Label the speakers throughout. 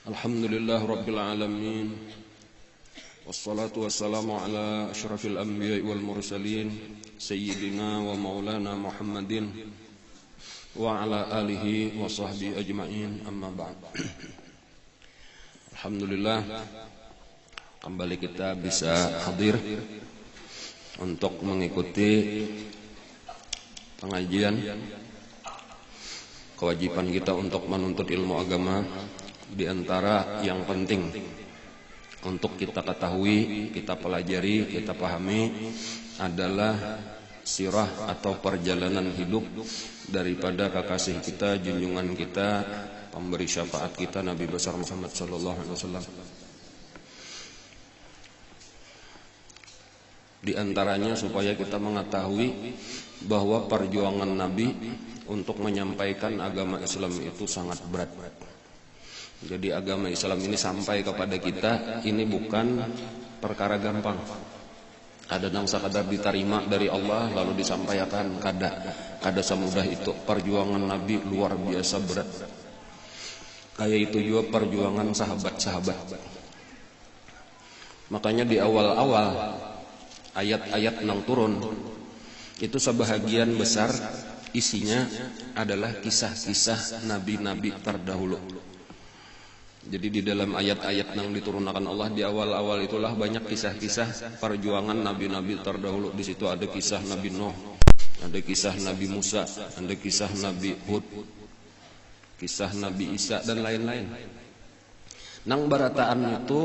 Speaker 1: Alhamdulillah Rabbil Alamin. Wassalatu wassalamu ala ashrafil anbiya wal mursalin Sayyidina wa maulana Muhammadin wa ala alihi wa sahbihi ajma'in, amma ba'd. Alhamdulillah, kembali kita bisa hadir untuk mengikuti pengajian. Kewajiban kita untuk menuntut ilmu agama, di antara yang penting untuk kita ketahui, kita pelajari, kita pahami adalah sirah atau perjalanan hidup daripada kekasih kita, junjungan kita, pemberi syafaat kita, Nabi besar Muhammad sallallahu alaihi wasallam. Di antaranya supaya kita mengetahui bahwa perjuangan Nabi untuk menyampaikan agama Islam itu sangat berat. Jadi agama Islam ini sampai kepada kita ini bukan perkara gampang. Kadang sekadar diterima dari Allah lalu disampaikan, kada semudah itu. Perjuangan Nabi luar biasa berat. Kayak itu juga perjuangan sahabat-sahabat. Makanya di awal-awal ayat-ayat yang turun itu sebahagian besar isinya adalah kisah-kisah nabi-nabi terdahulu. Jadi di dalam ayat-ayat yang diturunkan Allah di awal-awal itulah banyak kisah-kisah perjuangan nabi-nabi terdahulu. Di situ ada kisah Nabi Nuh, ada kisah Nabi Musa, ada kisah Nabi Hud, kisah Nabi Isa dan lain-lain. Nang barataan itu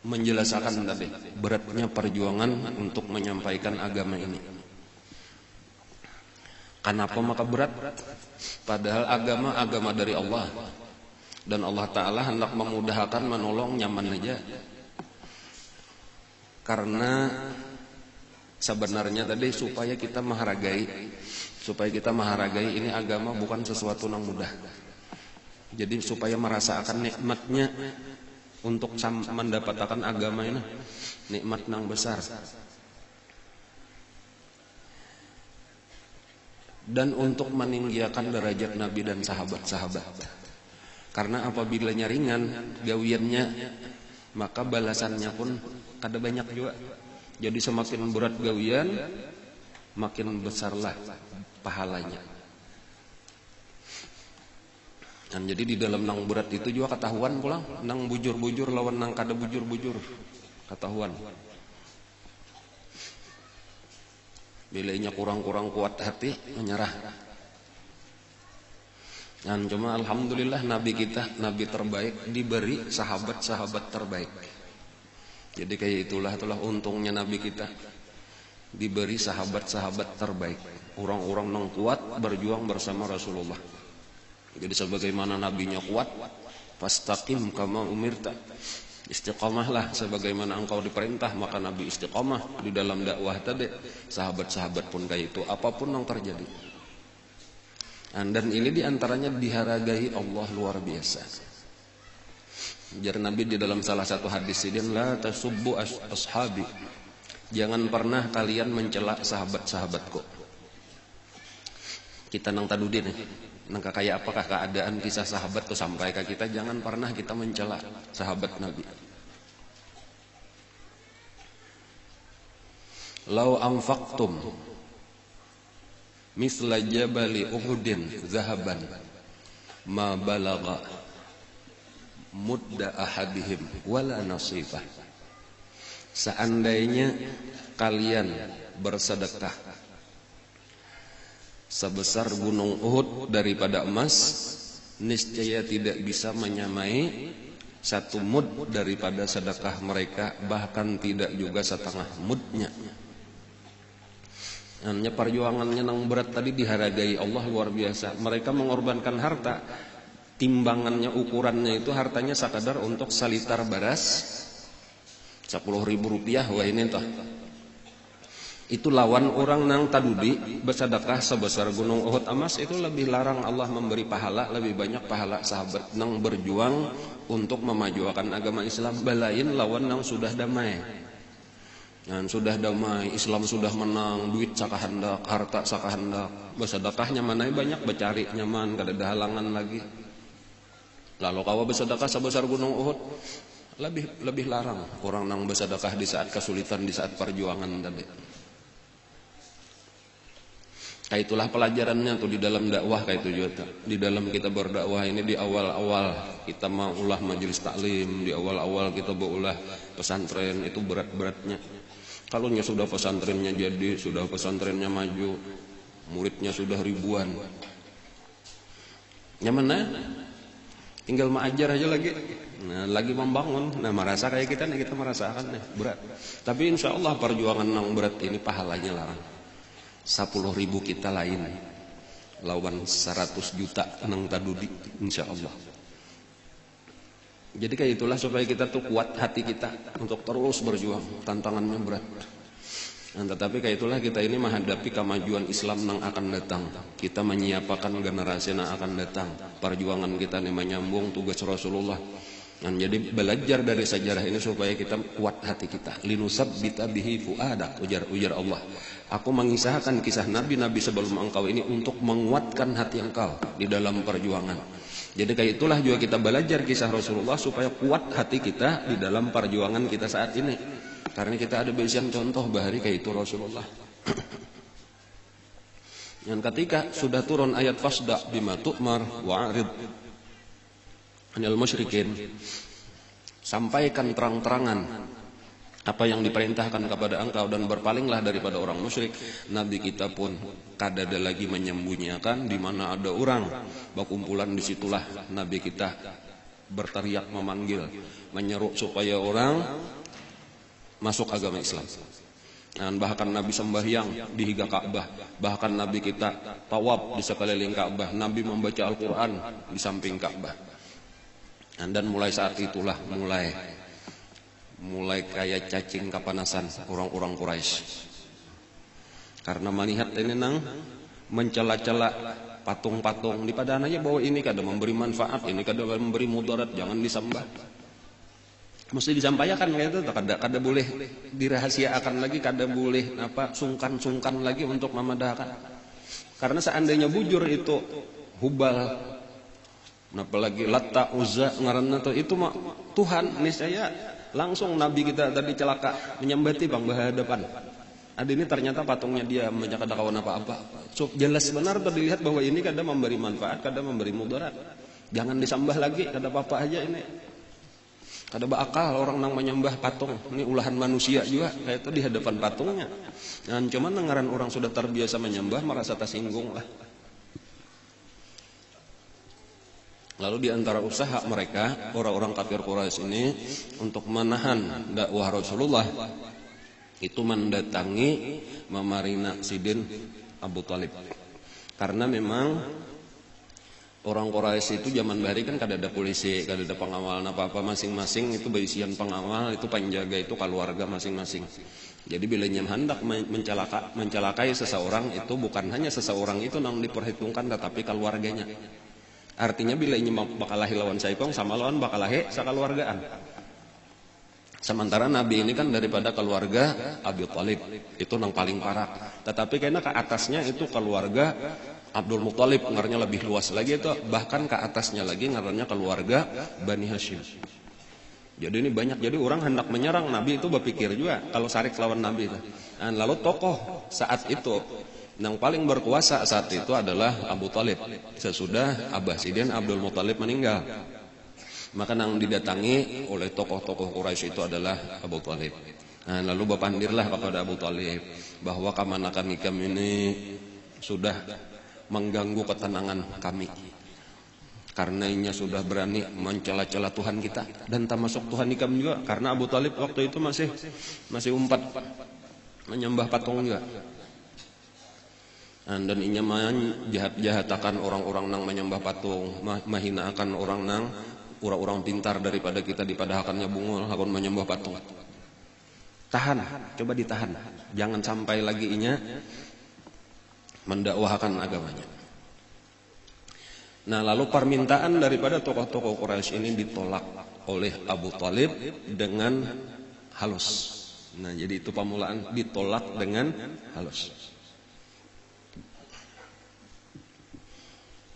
Speaker 1: menjelaskan tadi beratnya perjuangan untuk menyampaikan agama ini. Kenapa maka berat? Padahal agama dari Allah, dan Allah Ta'ala hendak memudahkan, menolong, nyaman aja. Karena sebenarnya tadi supaya kita menghargai ini agama bukan sesuatu yang mudah. Jadi supaya merasakan nikmatnya untuk mendapatkan agama ini, nikmat yang besar. Dan untuk meninggikan derajat Nabi dan sahabat-sahabat. Karena apabila ringan gawiannya, maka balasannya pun kada banyak juga. Jadi semakin berat gawian, makin besarlah pahalanya. Dan jadi di dalam nang berat itu juga ketahuan pulang, nang bujur-bujur lawan nang kada bujur-bujur ketahuan. Bilanya kurang-kurang kuat hati, menyerah. Dan cuma alhamdulillah Nabi kita, Nabi terbaik, diberi sahabat-sahabat terbaik. Jadi kayak itulah untungnya Nabi kita, diberi sahabat-sahabat terbaik, orang-orang yang kuat berjuang bersama Rasulullah. Jadi sebagaimana nabinya kuat, fastaqim kama umirta, istiqamahlah sebagaimana engkau diperintah, maka Nabi istiqamah di dalam dakwah tadi. Sahabat-sahabat pun kayak itu, apapun yang terjadi. Dan ini diantaranya dihargai Allah luar biasa. Jar Nabi di dalam salah satu hadis ini, la tasubbu ashabi, jangan pernah kalian mencela sahabat-sahabatku. Kita nang tadudi nih, nang kayak apakah keadaan kisah sahabat tuh sampai ke kita, jangan pernah kita mencela sahabat Nabi. Lau anfaqtum misla jabali Uhudin zahaban ma balagha mudda ahadihim wala nasifah. Seandainya kalian bersedekah sebesar gunung Uhud daripada emas, niscaya tidak bisa menyamai satu mud daripada sedekah mereka, bahkan tidak juga setengah mudnya. Hanya perjuangannya yang berat tadi dihargai Allah luar biasa. Mereka mengorbankan harta, timbangannya, ukurannya itu hartanya sekadar untuk salitar beras 10.000 rupiah. Wah ini toh, itu lawan orang nang tadudi bersedekah sebesar gunung Uhud emas. Itu lebih larang Allah memberi pahala, lebih banyak pahala sahabat nang berjuang untuk memajukan agama Islam. Balain lawan nang sudah damai. Dan sudah damai, Islam sudah menang, duit sakahandak, harta sakahandak, bersedekahnya mana banyak, becari nyaman, kada ada halangan lagi. Lalu kawa bersedekah sebesar gunung Uhud, lebih larang orang nang bersedekah di saat kesulitan, di saat perjuangan tadi. Kayak itulah pelajarannya tuh di dalam dakwah kayak itu juga. Di dalam kita berdakwah ini di awal-awal kita mau ulah majelis taklim, di awal-awal kita berulah pesantren itu berat-beratnya. Kalau sudah pesantrennya jadi, sudah pesantrennya maju, muridnya sudah ribuan. Nyaman tinggal mengajar aja lagi. Nah, lagi membangun. Nah, merasa kayak kita nih, kita merasakan nih berat. Tapi insya Allah perjuangan yang berat ini pahalanya larang. 10.000 kita lain lawan 100 juta nang tadudi insya Allah. Jadi kayak itulah supaya kita tuh kuat hati kita untuk terus berjuang, tantangannya berat. Nah, tetapi kayak itulah kita ini menghadapi kemajuan Islam yang akan datang. Kita menyiapkan generasi yang akan datang. Perjuangan kita ini menyambung tugas Rasulullah. Nah, jadi belajar dari sejarah ini supaya kita kuat hati kita. Linusabbita bihi fuadak, ujar Allah. Aku mengisahkan kisah nabi-nabi sebelum engkau ini untuk menguatkan hati engkau di dalam perjuangan. Jadi kayak itulah juga kita belajar kisah Rasulullah supaya kuat hati kita di dalam perjuangan kita saat ini. Karena kita ada bisian contoh bahari kayak itu Rasulullah. Dan ketika sudah turun ayat fasda bima tu'mar wa'arid anil musyrikin, sampaikan terang-terangan apa yang diperintahkan kepada engkau dan berpalinglah daripada orang musyrik. Nabi kita pun kada ada lagi menyembunyikan di mana ada orang berkumpulan, disitulah Nabi kita berteriak memanggil, menyeru supaya orang masuk agama Islam. Dan bahkan Nabi sembahyang di higa Ka'bah, bahkan Nabi kita tawaf di sekeliling Ka'bah, Nabi membaca Al-Quran di samping Ka'bah. Dan mulai saat itulah mulai kayak cacing kapanasan orang-orang Quraisy. Karena melihat ini nang mencela-cela patung-patung di padananya bahwa ini kada memberi manfaat, ini kada memberi mudarat, jangan disembah. Mesti disampaikan gitu, kada boleh dirahasiakan lagi, kada boleh sungkan-sungkan lagi untuk memadahkan. Karena seandainya bujur itu Hubal, apalagi Latta, Uzza ngaranna itu mah Tuhan, niscaya langsung Nabi kita tadi celaka menyembati bang berhadapan. Ada ini ternyata patungnya dia banyak ada kawan apa-apa. So, jelas benar terlihat bahwa ini kada memberi manfaat, kada memberi mudarat. Jangan disembah lagi, kada apa-apa aja ini. Kada bakal orang nang menyembah patung. Ini ulahan manusia juga kayak itu di hadapan patungnya. Dan cuman dengaran orang sudah terbiasa menyembah merasa tersinggung lah. Lalu di antara usaha mereka, orang-orang kafir Quraisy ini untuk menahan dakwah Rasulullah itu mendatangi Mamarina Sidin Abu Talib. Karena memang orang Quraisy itu zaman bahari kan kada ada polisi, kada ada pengawal apa-apa, masing-masing itu berisian pengawal, itu penjaga, itu keluarga masing-masing. Jadi bila nyam hendak mencelakai seseorang itu bukan hanya seseorang itu yang diperhitungkan tetapi keluarganya. Artinya bila ini bakalahi lawan saikong sama lawan bakalahi sakaluargaan. Sementara Nabi ini kan daripada keluarga Abu Talib, itu yang paling parah. Tetapi karena ke atasnya itu keluarga Abdul Muthalib, ngaranya lebih luas lagi itu, bahkan ke atasnya lagi ngaranya keluarga Bani Hashim. Jadi ini banyak, jadi orang hendak menyerang Nabi itu berpikir juga kalau sarik lawan Nabi itu. Dan lalu tokoh saat itu yang paling berkuasa saat itu adalah Abu Talib. Sesudah Abbasidin Abdul Muthalib meninggal, maka yang didatangi oleh tokoh-tokoh Quraisy itu adalah Abu Talib. Nah, lalu berpandirlah kepada Abu Talib bahwa kamanakan kami ini sudah mengganggu ketenangan kami. Karenanya sudah berani mencela-cela Tuhan kita dan termasuk Tuhan ikam juga. Karena Abu Talib waktu itu masih umpat menyembah patung juga. Dan inya jahat-jahatakan orang-orang nang menyembah patung, mahinakan orang nang orang-orang pintar daripada kita dipadahakannya bungul hakon menyembah patung. Tahan, coba ditahan. Jangan sampai lagi inya mendakwahkan agamanya. Nah, lalu permintaan daripada tokoh-tokoh Quraisy ini ditolak oleh Abu Talib dengan halus. Nah, jadi itu pamulaan ditolak dengan halus.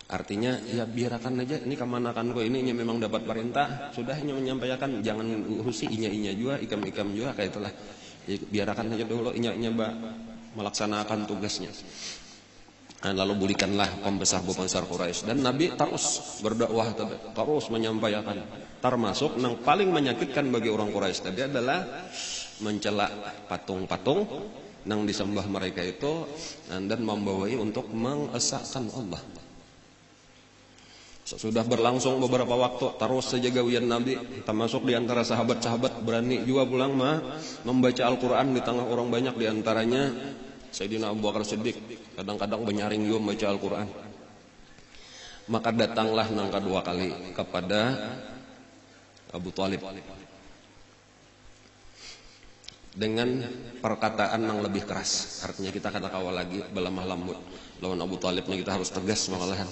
Speaker 1: Artinya ya biarkan aja, ini kemanakan kok ini memang dapat perintah, sudah hanya menyampaikan, jangan urusi inya juga, ikam juga kayak itulah. Ya, biarkan aja dulu inya melaksanakan tugasnya. Nah, lalu bulikanlah pembesar Quraisy, dan Nabi terus berdakwah, terus menyampaikan. Termasuk yang paling menyakitkan bagi orang Quraisy tadi adalah mencela patung-patung yang disembah mereka itu, dan membawai untuk mengesahkan Allah. Sudah berlangsung beberapa waktu, terus saja gawian Nabi, termasuk di antara sahabat-sahabat berani juga pulang membaca Al-Quran di tengah orang banyak, di antaranya Sayyidina Abu Bakar Siddiq, kadang-kadang menyaring juga membaca Al-Quran. Maka datanglah yang kedua kali kepada Abu Thalib dengan perkataan yang lebih keras. Artinya kita kata kawal lagi belamah lembut lawan Abu Thalibnya, kita harus tegas malahan.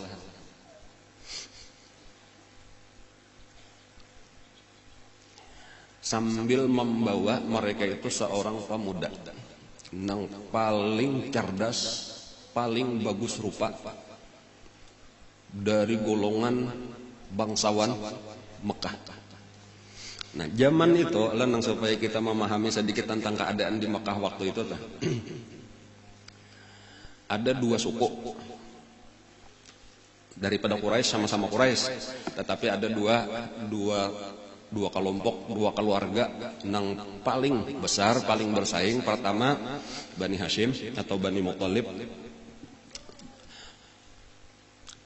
Speaker 1: Sambil membawa mereka itu seorang pemuda yang paling cerdas, paling bagus rupa dari golongan bangsawan Mekah. Nah, zaman itu lenang supaya kita memahami sedikit tentang keadaan di Mekah waktu itu tuh. Ada dua suku daripada Quraisy, sama-sama Quraisy, tetapi ada dua kelompok, dua keluarga yang paling besar, paling bersaing. Pertama Bani Hashim atau Bani Muthalib.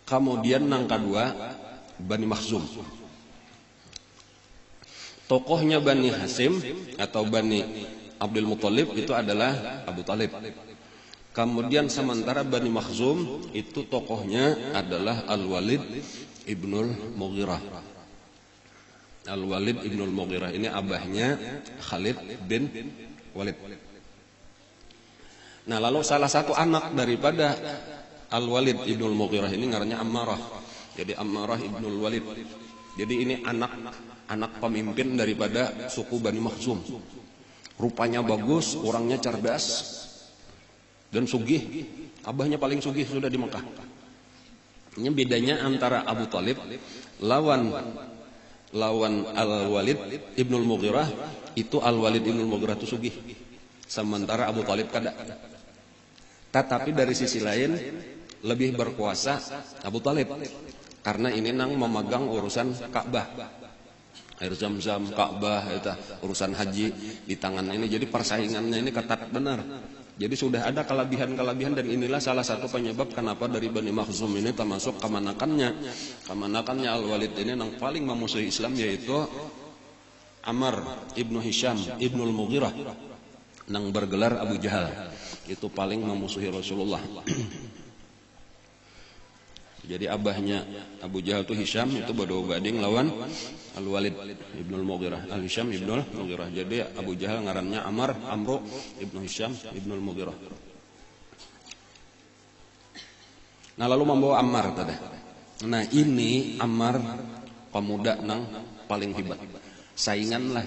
Speaker 1: Kemudian yang kedua Bani Makhzum. Tokohnya Bani Hashim atau Bani Abdul Muthalib itu adalah Abu Thalib. Kemudian sementara Bani Makhzum itu tokohnya adalah Al-Walid ibnul Mughirah. Al-Walid ibnul Mughirah ini abahnya Khalid bin Walid. Nah, lalu salah satu anak daripada Al-Walid ibnul Mughirah ini ngarannya Ammarah. Jadi Ammarah ibnul Walid. Jadi ini anak pemimpin daripada suku Bani Makhzum. Rupanya bagus, orangnya cerdas dan sugih. Abahnya paling sugih sudah di Mekah. Ini bedanya antara Abu Thalib lawan Al-Walid ibnul Mughirah. Itu Al-Walid ibnul Mughirah itu sugih, sementara Abu Thalib kada. Tetapi dari sisi lain lebih berkuasa Abu Thalib, karena ini nang memegang urusan Ka'bah, air Zam-Zam, Ka'bah, itu urusan haji di tangan ini. Jadi persaingannya ini ketat benar. Jadi sudah ada kelebihan-kelebihan, dan inilah salah satu penyebab kenapa dari Bani Makhzum ini termasuk kemanakannya Al-Walid ini yang paling memusuhi Islam, yaitu Ammar ibnu Hisham ibnul Mughirah yang bergelar Abu Jahal. Itu paling memusuhi Rasulullah. Jadi abahnya Abu Jahal itu Hisham, itu bodoh bading lawan Al-Walid ibnul Mughirah, Al-Hisham ibnul Mughirah. Jadi Abu Jahal ngarannya Amru ibnu Hisham ibnul Mughirah. Nah, lalu membawa Ammar tadi. Nah, ini Ammar pemuda nang paling hebat. Saingan lah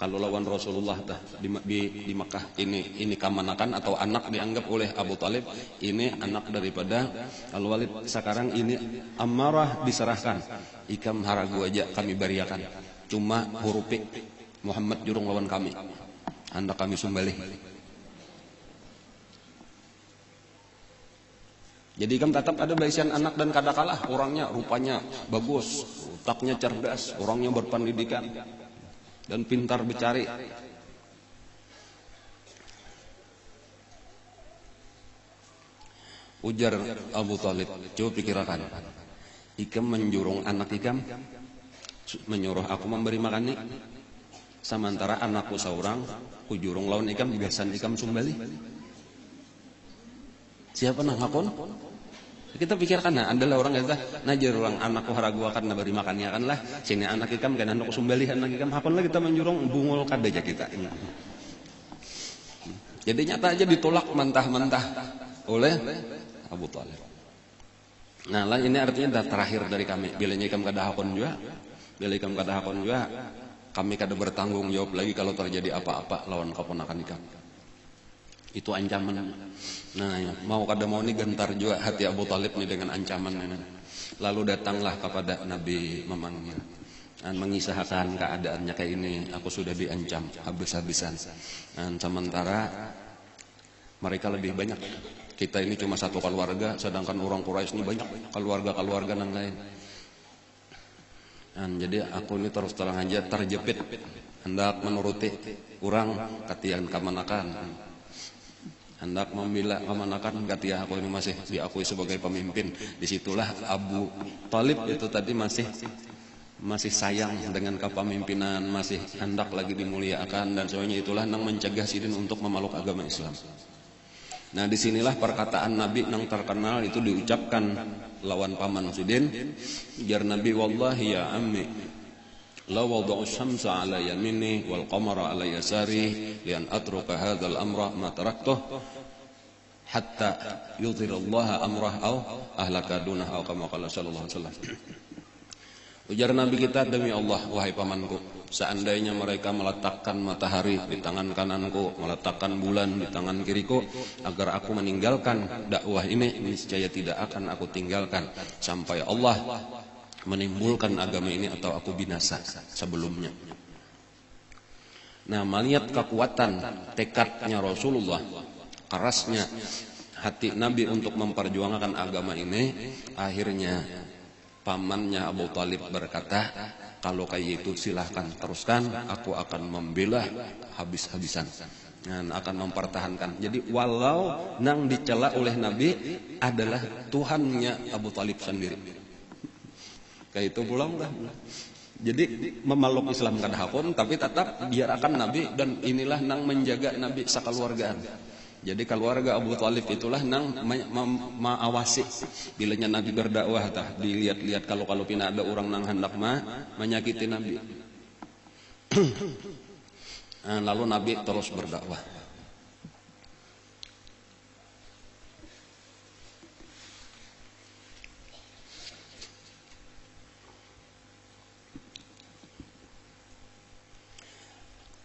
Speaker 1: kalau lawan Rasulullah di Makkah. Ini kamanakan atau anak dianggap oleh Abu Thalib, ini anak daripada Al-Walid. Sekarang ini Ammarah diserahkan, ikam haragu aja kami bariakan, cuma hurufik Muhammad jurung lawan kami, anda kami sumbalih. Jadi ikam tetap ada baisian anak, dan kada kalah orangnya, rupanya bagus, otaknya cerdas, orangnya berpendidikan dan pintar bercari. Ujar Abu Thalib, coba pikirkan, ikam menjurung anak ikam, menyuruh aku memberi makan nih, sementara anakku seorang kujurung lawan ikam, biasan ikam sumbali. Siapa nak ngakon? Kita pikirkan, nah adalah orang kata najar orang anakku haragu akan beri makannya kan lah, sini anak ikam kan anakku sumbali anak ikam, hakon lah kita menjurung bungul kadaja kita. Jadi nyata aja ditolak mentah-mentah oleh Abu Thalib. Nah, lah ini artinya dah terakhir dari kami. Bila ikam kada hakon juga, kami kada bertanggung jawab lagi kalau terjadi apa-apa lawan keponakan ikam. Itu ancaman. Nah, mau kada mau ini gentar juga hati Abu Talib nih dengan ancaman ini. Lalu datanglah kepada Nabi memanggil dan mengisahkan keadaannya kayak ini, aku sudah diancam habis-habisan. Dan sementara mereka lebih banyak. Kita ini cuma satu keluarga, sedangkan orang Quraisy ini banyak keluarga-keluarga yang lain. Dan jadi aku ini terus terang aja terjepit hendak menuruti orang katian kamanakan, hendak membela kamanakan katian aku ini masih diakui sebagai pemimpin. Disitulah Abu Talib itu tadi masih sayang dengan kepemimpinan, masih hendak lagi dimuliakan dan sebagainya. Itulah yang mencegah Sidin untuk memeluk agama Islam. Nah, disinilah perkataan Nabi yang terkenal itu diucapkan lawan paman Sidin. Jar Nabi, wallahi ya ammi, la wada'u syamsa ala yamini wal qamara ala yasari lian atruka hadzal amra ma taraktuh hatta yudhir Allah amrah au ahlaka dunah au kama qala sallallahu alaihi wasallam. Ujar Nabi kita, demi Allah wahai pamanku, seandainya mereka meletakkan matahari di tangan kananku, meletakkan bulan di tangan kiriku, agar aku meninggalkan dakwah ini, niscaya tidak akan aku tinggalkan sampai Allah menimbulkan agama ini atau aku binasa sebelumnya. Nah, melihat kekuatan tekadnya Rasulullah, kerasnya hati Nabi untuk memperjuangkan agama ini, akhirnya pamannya Abu Talib berkata, kalau kayak itu silahkan teruskan, aku akan membela habis-habisan dan akan mempertahankan. Jadi walau nang dicela oleh Nabi adalah Tuhannya Abu Talib sendiri, kayak itu pulang dah. Jadi memeluk Islam kada hakun, tapi tetap biarkan Nabi, dan inilah nang menjaga Nabi sakeluargaan. Jadi keluarga Abu Talib itulah nang mengawasi bilanya Nabi berdakwah, tah dilihat-lihat kalau pina ada orang nang hendak menyakiti Nabi. Lalu Nabi terus berdakwah.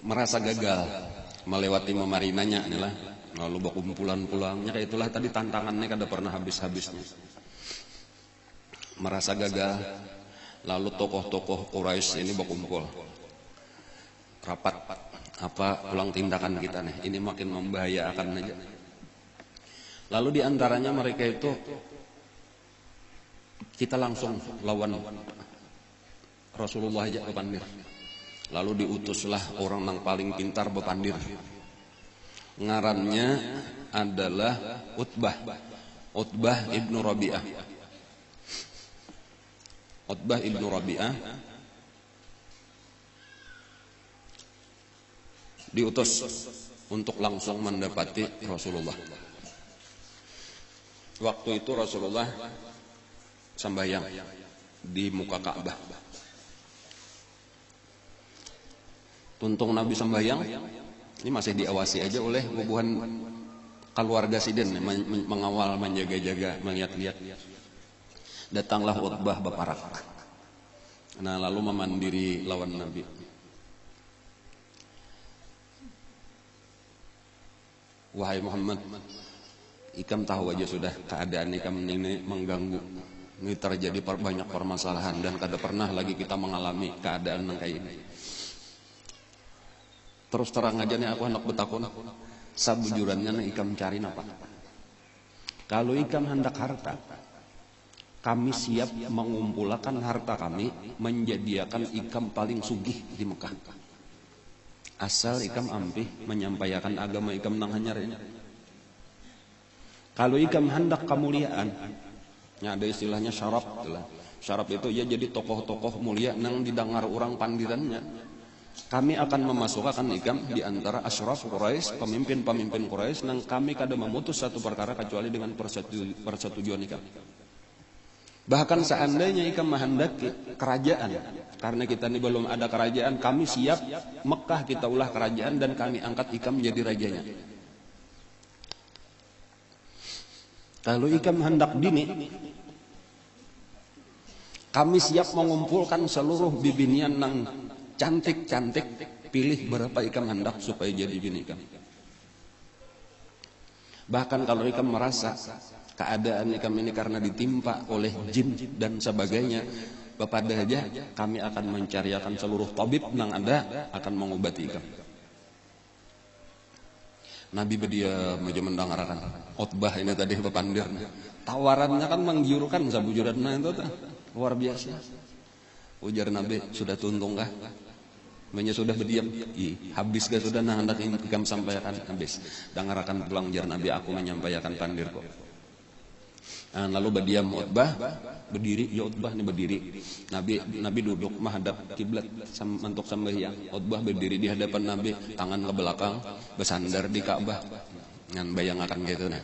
Speaker 1: Merasa gagal melewati memarinanya inilah. Lalu berkumpulan pulangnya, kayak itulah tadi tantangannya kada pernah habis-habisnya. Merasa gagal, lalu tokoh-tokoh Quraisy ini berkumpul rapat, apa ulang tindakan kita nih, ini makin membahayakan aja. Lalu diantaranya mereka itu, kita langsung lawan Rasulullah aja bepandir. Lalu diutuslah orang yang paling pintar bepandir. Ngarannya adalah Utbah ibnu Rabi'ah. Utbah ibnu Rabi'ah diutus untuk langsung mendapati Rasulullah. Waktu itu Rasulullah sembahyang di muka Ka'bah. Tuntung Nabi sembahyang, ini masih diawasi aja oleh bubuhan keluarga Sidin, mengawal, menjaga-jaga, melihat-lihat. Datanglah Utbah berparak. Nah, lalu memandiri lawan Nabi. Wahai Muhammad, ikam tahu aja sudah keadaan ikam ini mengganggu. Ini terjadi banyak permasalahan dan kada pernah lagi kita mengalami keadaan yang kayak ini. Terus terang aja nih aku hendak betakun, sabujurannya nih ikam cari apa? Kalau ikam hendak harta, kami siap mengumpulkan harta kami, menjadikan ikam paling sugih di Mekah. Asal ikam ampih menyampaikan agama ikam nang hanyarnya. Kalau ikam hendak kemuliaan, ya ada istilahnya syaraf. Syaraf itu ya jadi tokoh-tokoh mulia nang didengar orang pandirannya. Kami akan memasukkan ikam di antara asyraf Quraisy, pemimpin-pemimpin Quraisy, nang kami kada memutus satu perkara kecuali dengan persetujuan ikam. Bahkan seandainya ikam menghendaki kerajaan, karena kita ini belum ada kerajaan, kami siap Mekah kita ulah kerajaan dan kami angkat ikam menjadi rajanya. Kalau ikam hendak dini, kami siap mengumpulkan seluruh bibinian nang cantik-cantik, pilih berapa ikam hendak supaya jadi bini ikam. Bahkan kalau ikam merasa keadaan ikam ini karena ditimpa oleh jin dan sebagainya, bapak aja kami akan mencariakan seluruh tabib yang ada akan mengobati ikam. Nabi berdiam aja mendengarkan. Utbah ini tadi pepandir. Tawarannya kan menggiurkan sabujuranna itu luar biasa. Ujar Nabi, sudah tuntung kah? Menya sudah berdiam. Habis gak sudah nah hendak ikam sampaikan habis. Dengarkan pulang jar Nabi, aku menyampaikan pandir kok. Nah, lalu berdiam Utbah, berdiri, ya Utbah ini berdiri. Nabi duduk menghadap kiblat untuk sembahyang. Utbah berdiri di hadapan Nabi, tangan ke belakang, bersandar di Ka'bah. Ngan bayangkan gitu nah.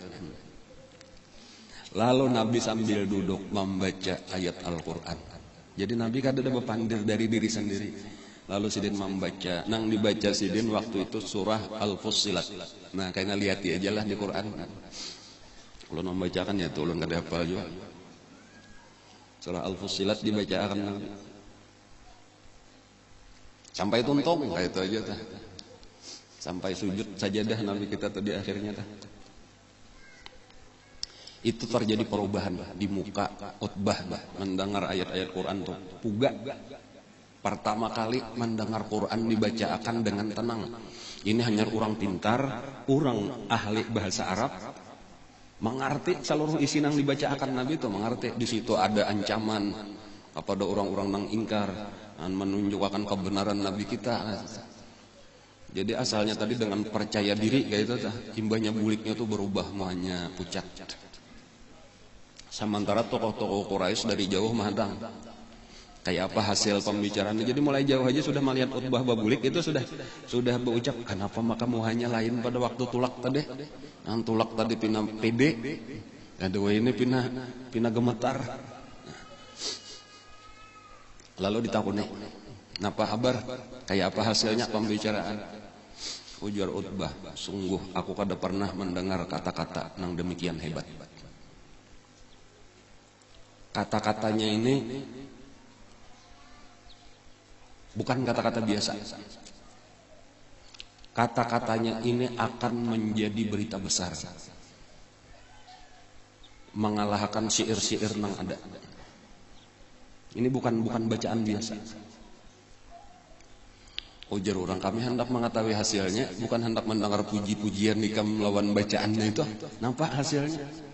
Speaker 1: Lalu Nabi sambil duduk membaca ayat Al-Qur'an. Jadi Nabi kan ada berpandir dari diri sendiri. Lalu sidin membaca, nang dibaca sidin waktu itu surah Al-Fussilat. Nah, kayaknya lihat aja lah di Quran. Kalau membacakan ya tuh ulun kada hafal juga. Surah Al-Fussilat dibacakan sampai tuntung kayak itu aja tah. Sampai sujud sajadah Nabi kita tadi akhirnya tah. Itu terjadi perubahan di muka Utbah mendengar ayat-ayat Quran tuh. Puga pertama kali mendengar Quran dibacakan dengan tenang. Ini hanya orang pintar, orang ahli bahasa Arab, mengerti seluruh isi yang dibacakan Nabi itu, mengerti di situ ada ancaman kepada orang-orang yang ingkar dan menunjukkan kebenaran Nabi kita. Jadi asalnya tadi dengan percaya diri kayak itu, imbahnya buliknya tuh berubah muanya pucat. Sementara tokoh-tokoh Quraisy dari jauh mahadang. Kayak apa hasil pembicaraannya? Jadi mulai jauh aja sudah melihat Utbah babulik itu sudah berucap, kenapa maka muhanya lain pada waktu tulak tadi? Yang tulak tadi pina pede, aduh ini pina gemetar. Lalu ditakuni, napa kabar? Kayak apa hasilnya pembicaraan? Ujar Utbah, sungguh aku kada pernah mendengar kata-kata yang demikian hebat. Kata-katanya ini bukan kata-kata biasa. Kata-katanya ini akan menjadi berita besar, mengalahkan syair-syair yang ada. Ini bukan bacaan biasa. Ujar orang, kami hendak mengetahui hasilnya, bukan hendak mendengar puji-pujian nikam lawan bacaannya itu. Nampak hasilnya?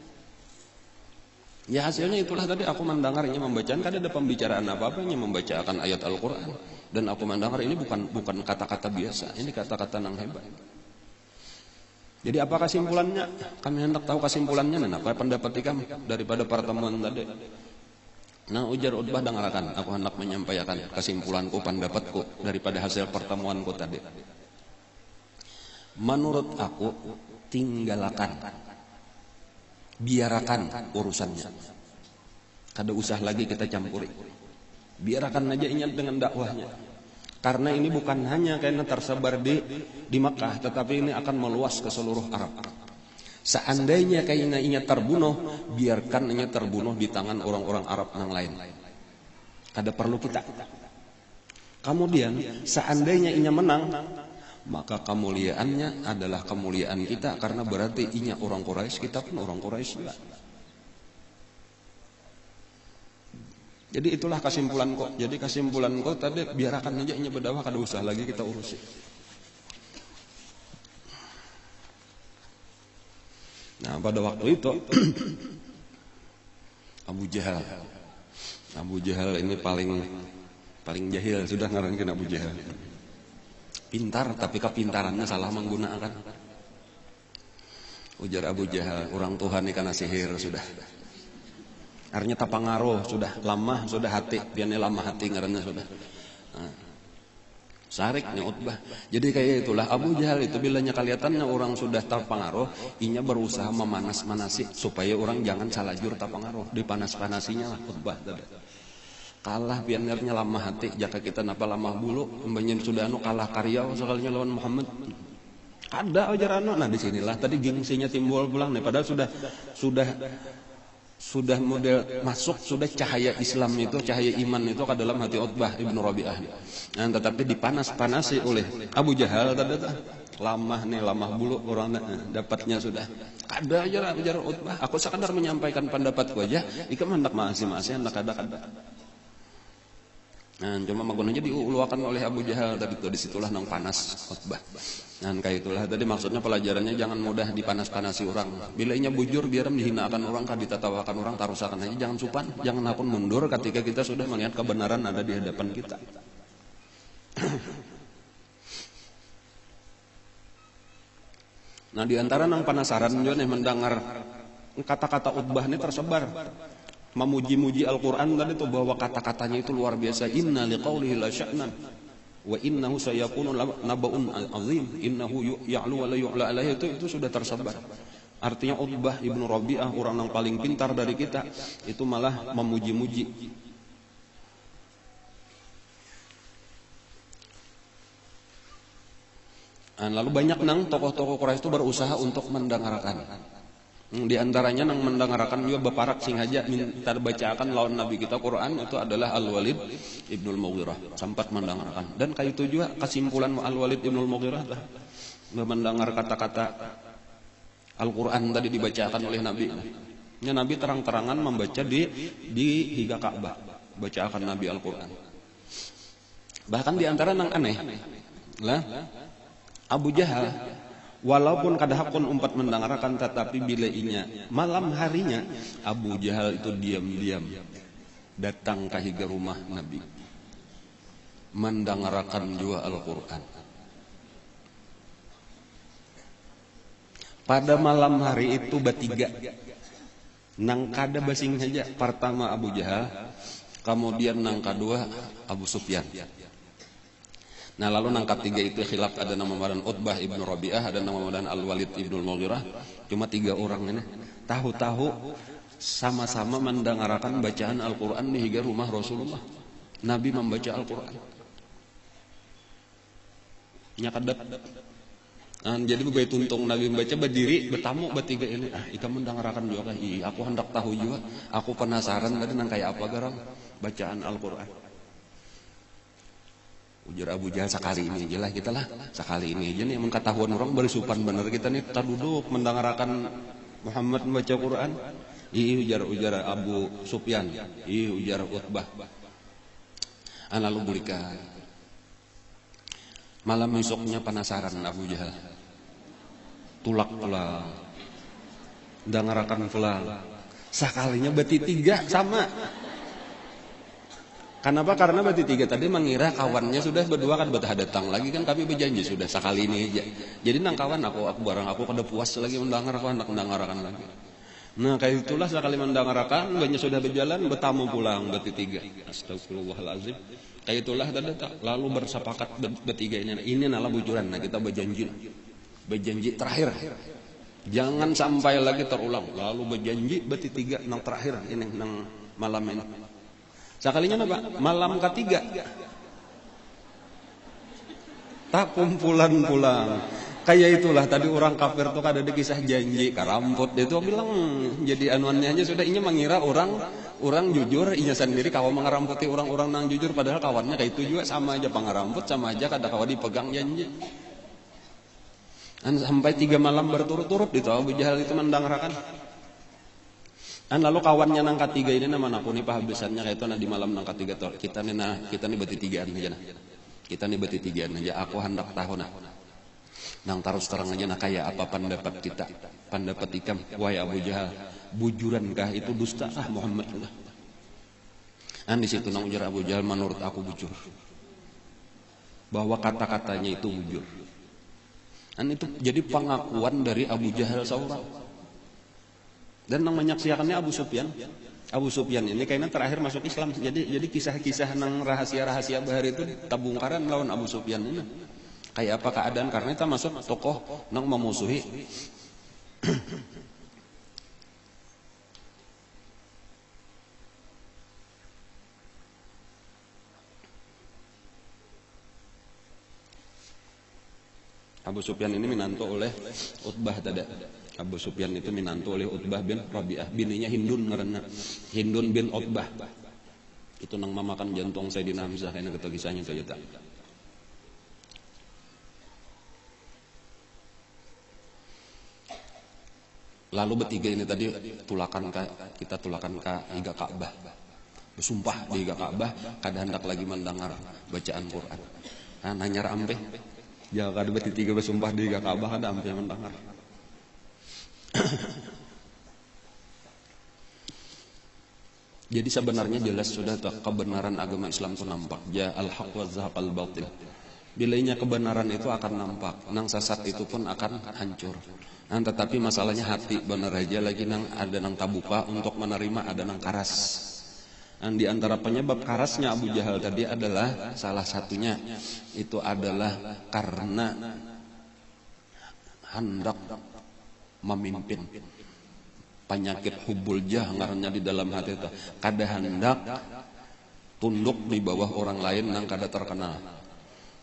Speaker 1: Ya hasilnya itulah tadi aku mendengarnya membacakan, kan ada pembicaraan apa-apa yang membacakan ayat Al-Quran. Dan aku mendengar ini bukan kata-kata biasa, ini kata-kata yang hebat. Jadi apa kesimpulannya? Kami hendak tahu kesimpulannya dan apa pendapat kami daripada pertemuan tadi. Nah ujar Utbah, dengarkan, aku hendak menyampaikan kesimpulanku, pendapatku daripada hasil pertemuanku tadi. Menurut aku, tinggalkan, biarkan urusannya. Kada usah lagi kita campuri. Biarkan aja ingat dengan dakwahnya. Karena ini bukan hanya karena tersebar di Makkah, tetapi ini akan meluas ke seluruh Arab. Seandainya kayaknya ingat terbunuh, biarkan ingat terbunuh di tangan orang-orang Arab yang lain. Kada perlu kita. Kemudian seandainya inya menang, maka kemuliaannya adalah kemuliaan kita, karena berarti inya orang Quraisy, kita pun orang Quraisy juga. Jadi itulah kesimpulanku. Jadi kesimpulanku tadi, biarkan aja inya berdakwah, kada usah lagi kita urusi. Nah pada waktu itu Abu Jahal ini paling jahil sudah ngarankeun Abu Jahal. Pintar tapi kepintarannya salah menggunakan. Ujar Abu Jahal, orang Tuhan ini karena sihir sudah. Artinya tapangaruh sudah lama, sudah hati, biarnya lama hati ngarannya sudah. Nah, sariknya Utbah. Jadi kayak itulah Abu Jahal itu bilanya kelihatannya orang sudah terpengaruh, inya berusaha memanas-manasi supaya orang jangan salah jur terpengaruh, dipanas-panasinya lah Utbah tadi. Kalah biarnya lama hati, jaka kita napa lama bulu, embanyin sudah kalah karya sekalinya lawan Muhammad. Ada ajaran. Nah disinilah tadi gengsinya timbul pulang nih, padahal sudah sudah model masuk, sudah cahaya Islam itu, cahaya iman itu ke dalam hati Utbah ibnu Rabi'ah. Nah, tetapi dipanas-panasi oleh Abu Jahal tadi lamah bulu orang dapatnya sudah. Kada aja lah bicara Utbah, aku sekadar menyampaikan pendapatku aja, ika hendak masih hendak ada. Nah, cuma magunanya diuluakan oleh Abu Jahal tadi tuh, disitulah nang panas Utbah. Nah, kayak itulah tadi maksudnya pelajarannya jangan mudah dipanas-panasi orang. Bila inya bujur biar dihinakan orang, kah ditatawakan orang, tarusakan aja, jangan supan, jangan akun mundur ketika kita sudah melihat kebenaran ada di hadapan kita. Nah, di antara nang penasaran juga nih mendengar kata-kata Utbah ini tersebar. Memuji-muji Al-Quran tadi tuh bahwa kata-katanya itu luar biasa. Inna liqaulihi la sya'nan wa innahu sayakunu nabaun azim innahu ya'lu wa la yu'la alaihi, itu sudah tersebar. Artinya Utbah ibnu Rabi'ah, orang yang paling pintar dari kita, itu malah memuji-muji. Lalu banyak nang tokoh-tokoh Quraisy itu berusaha untuk mendengarkan. Di antaranya nang mendengarkan juga baparak sing haja minta bacakan lawan Nabi kita Quran itu adalah Al-Walid Ibnul Mughirah, sempat mendengarkan. Dan kayak itu juga kesimpulan Al-Walid Ibnul Mughirah lah, mendengar kata-kata Al-Quran tadi dibacakan oleh Nabi. Ya, Nabi terang-terangan membaca di higa Ka'bah, bacakan Nabi Al-Quran. Bahkan di antara nang aneh lah, Abu Jahal walaupun kadahapun umpat mendengarkan, tetapi bila inya malam harinya Abu Jahal itu diam-diam datang ke higa rumah Nabi mendengarkan juga Al-Quran. Pada malam hari itu bertiga nang kada basing saja. Pertama Abu Jahal, kemudian nang kedua Abu Sufyan. Nah, lalu nang ketiga itu khilaf, ada nama badan Utbah ibnu Rabi'ah, ada nama badan Al-Walid ibnu Mughirah. Cuma 3 orang ini tahu-tahu sama-sama mendengarkan bacaan Al-Quran di higa rumah Rasulullah. Nabi membaca Al-Quran. Nyakadat. Nah, jadi begitu tuntung Nabi membaca, berdiri bertamu bertiga ini. Ika mendengarkan juga. Aku hendak tahu juga. Aku penasaran tadi nang kayak apa garang bacaan Al-Quran. Ujar Abu Jahal, sekali ini aja lah kita lah, sekali ini aja nih mengketahuan orang bersupan bener kita nih, tak duduk mendengarkan Muhammad membaca Quran. Ujar Abu Sufyan, ujar Utbah. Lalu berikan. Malam besoknya penasaran Abu Jahal, tulak pulang, dengarkan pulang. Sekalinya berarti 3 sama. Kenapa? Karena berarti 3 tadi mengira kawannya sudah berdua kan betah datang lagi kan, kami berjanji sudah sekali ini aja. Jadi nang kawan aku barang aku kada puas lagi mendengar, aku hendak mendengarkan lagi. Nah, kayak itulah sekali mendengarkan banyak sudah berjalan, bertamu pulang berarti 3. Astagfirullahalazim. Kayak itulah tadi lalu bersepakat bertiga ini adalah bujuran. Nah, kita berjanji terakhir. Jangan sampai lagi terulang. Lalu berjanji berarti 3 nang terakhir ini nang malam ini. Sekalinya apa? Malam ketiga tak kumpulan pulang. Kayak itulah tadi orang kafir tuh ada di kisah janji karamput itu bilang jadi anuannya aja sudah, inya mengira orang jujur, inya sendiri kawan mengaramputi orang-orang nang jujur, padahal kawannya kayak itu juga sama aja pengaramput, sama aja kada kawan dipegang janji. Dan sampai 3 malam berturut-turut itu Abu Jahal itu mendengarkan. Dan lalu kawannya nang ketiga ini nama aku nih pahabisannya kayak itu di malam nang ketiga kita nih berarti 3an aja nah. Kita nih berarti 3an aja. Aku hendak tahu nah. Nang terus terang aja nah kayak apa pendapat kita. Pendapat ikam, wahai Abu Jahal, bujurankah itu dusta Muhammad? Dan di situ nang ujar Abu Jahal, menurut aku bujur. Bahwa kata-katanya itu bujur. Dan itu jadi pengakuan dari Abu Jahal seorang. Dan yang menyaksikannya Abu Sufyan. Abu Sufyan ini kayaknya terakhir masuk Islam. Jadi kisah-kisah nang rahasia-rahasia bahar itu tabungkaran lawan Abu Sufyan ini. Kayak apa keadaan, karena kita masuk tokoh nang memusuhi Abu Sufyan ini minantu oleh Utbah tadi. Abu Sufyan itu minantu oleh Utbah bin Rabi'ah, bininya Hindun ngaranna, Hindun bin Utbah. Itu nang mamakan jantung Sayyidina Hamzah kana kita kisahnya itu eta. Lalu bertiga ini tadi kita tulakan ke Iga Ka'bah. Bersumpah di Iga Ka'bah kada hendak lagi mendengar bacaan Quran. Nah, nanyar ampe. Ya kada bertiga bersumpah di Iga Ka'bah kada ampe mendengar. Jadi sebenarnya jelas sudah kebenaran agama Islam itu nampak. Ja al-haq wa zahaqal batil. Bilainya kebenaran itu akan nampak, nang sesat itu pun akan hancur. Nah, tetapi masalahnya hati benar aja lagi nang ada nang tabuka untuk menerima, ada nang karas. Dan di antara penyebab karasnya Abu Jahal tadi adalah salah satunya itu adalah karena hendak memimpin. Penyakit hubul jah ngarannya di dalam hati itu. Kada hendak tunduk di bawah orang lain nang kada terkenal.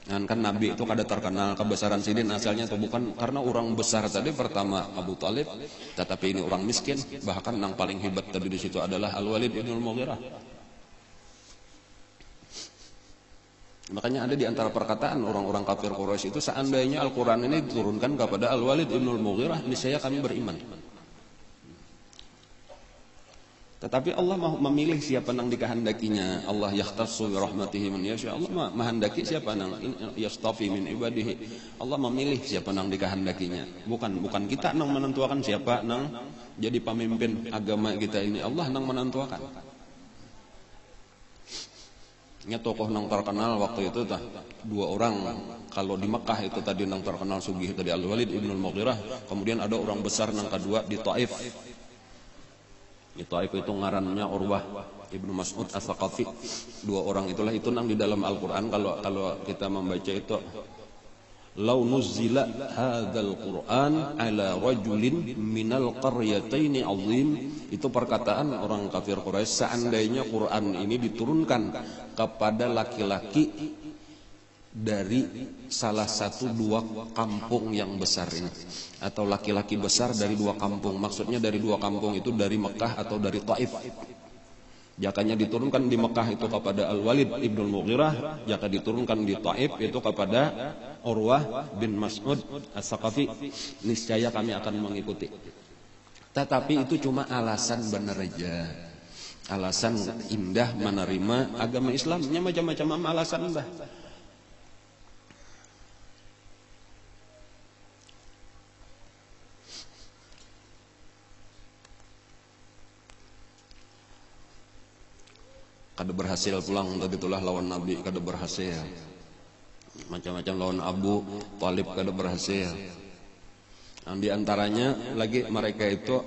Speaker 1: Dan kan Nabi itu kada terkenal kebesaran sidin asalnya itu bukan karena orang besar tadi pertama Abu Thalib, tetapi ini orang miskin, bahkan yang paling hebat tadi di situ adalah Al-Walid bin Al-Mughirah. Makanya ada di antara perkataan orang-orang kafir Quraisy itu seandainya Al-Qur'an ini diturunkan kepada Al-Walid bin Al-Mughirah, niscaya kami beriman. Tetapi Allah memilih siapa yang dikehendakinya. Allah yakhtassu bi rahmatihi man yasha. Allah menghendaki siapa yang yastafi min ibadihi. Allah memilih siapa yang dikehendakinya. Bukan kita yang menentukan siapa yang jadi pemimpin agama kita ini. Allah yang menentukan. Nya tokoh yang terkenal waktu itu dua orang. Kalau di Mekah itu tadi yang terkenal sugih tadi Al-Walid ibn Al-Mughirah. Kemudian ada orang besar yang kedua di Taif. Di Taif itu ngarannya Urwah Ibnu Mas'ud As-Saqafi. Dua orang itulah itu nang di dalam Al-Qur'an kalau kita membaca itu lau nuzzila hadzal Qur'an ala rajulin minal qaryataini azim, itu perkataan orang kafir Quraisy seandainya Quran ini diturunkan kepada laki-laki dari salah satu dua kampung yang besar ini, atau laki-laki besar dari dua kampung. Maksudnya dari dua kampung itu dari Mekah atau dari Taif. Jakanya diturunkan di Mekah itu kepada Al-Walid ibn Al-Mughirah, jaka diturunkan di Taif itu kepada Urwah bin Mas'ud As-Saqafi, niscaya kami akan mengikuti. Tetapi itu cuma alasan benar aja, alasan indah menerima agama Islamnya, macam-macam alasan dah. Kada berhasil pulang tadi itulah lawan Nabi, kada berhasil. Macam-macam lawan Abu Thalib kada berhasil. Dan di antaranya lagi mereka itu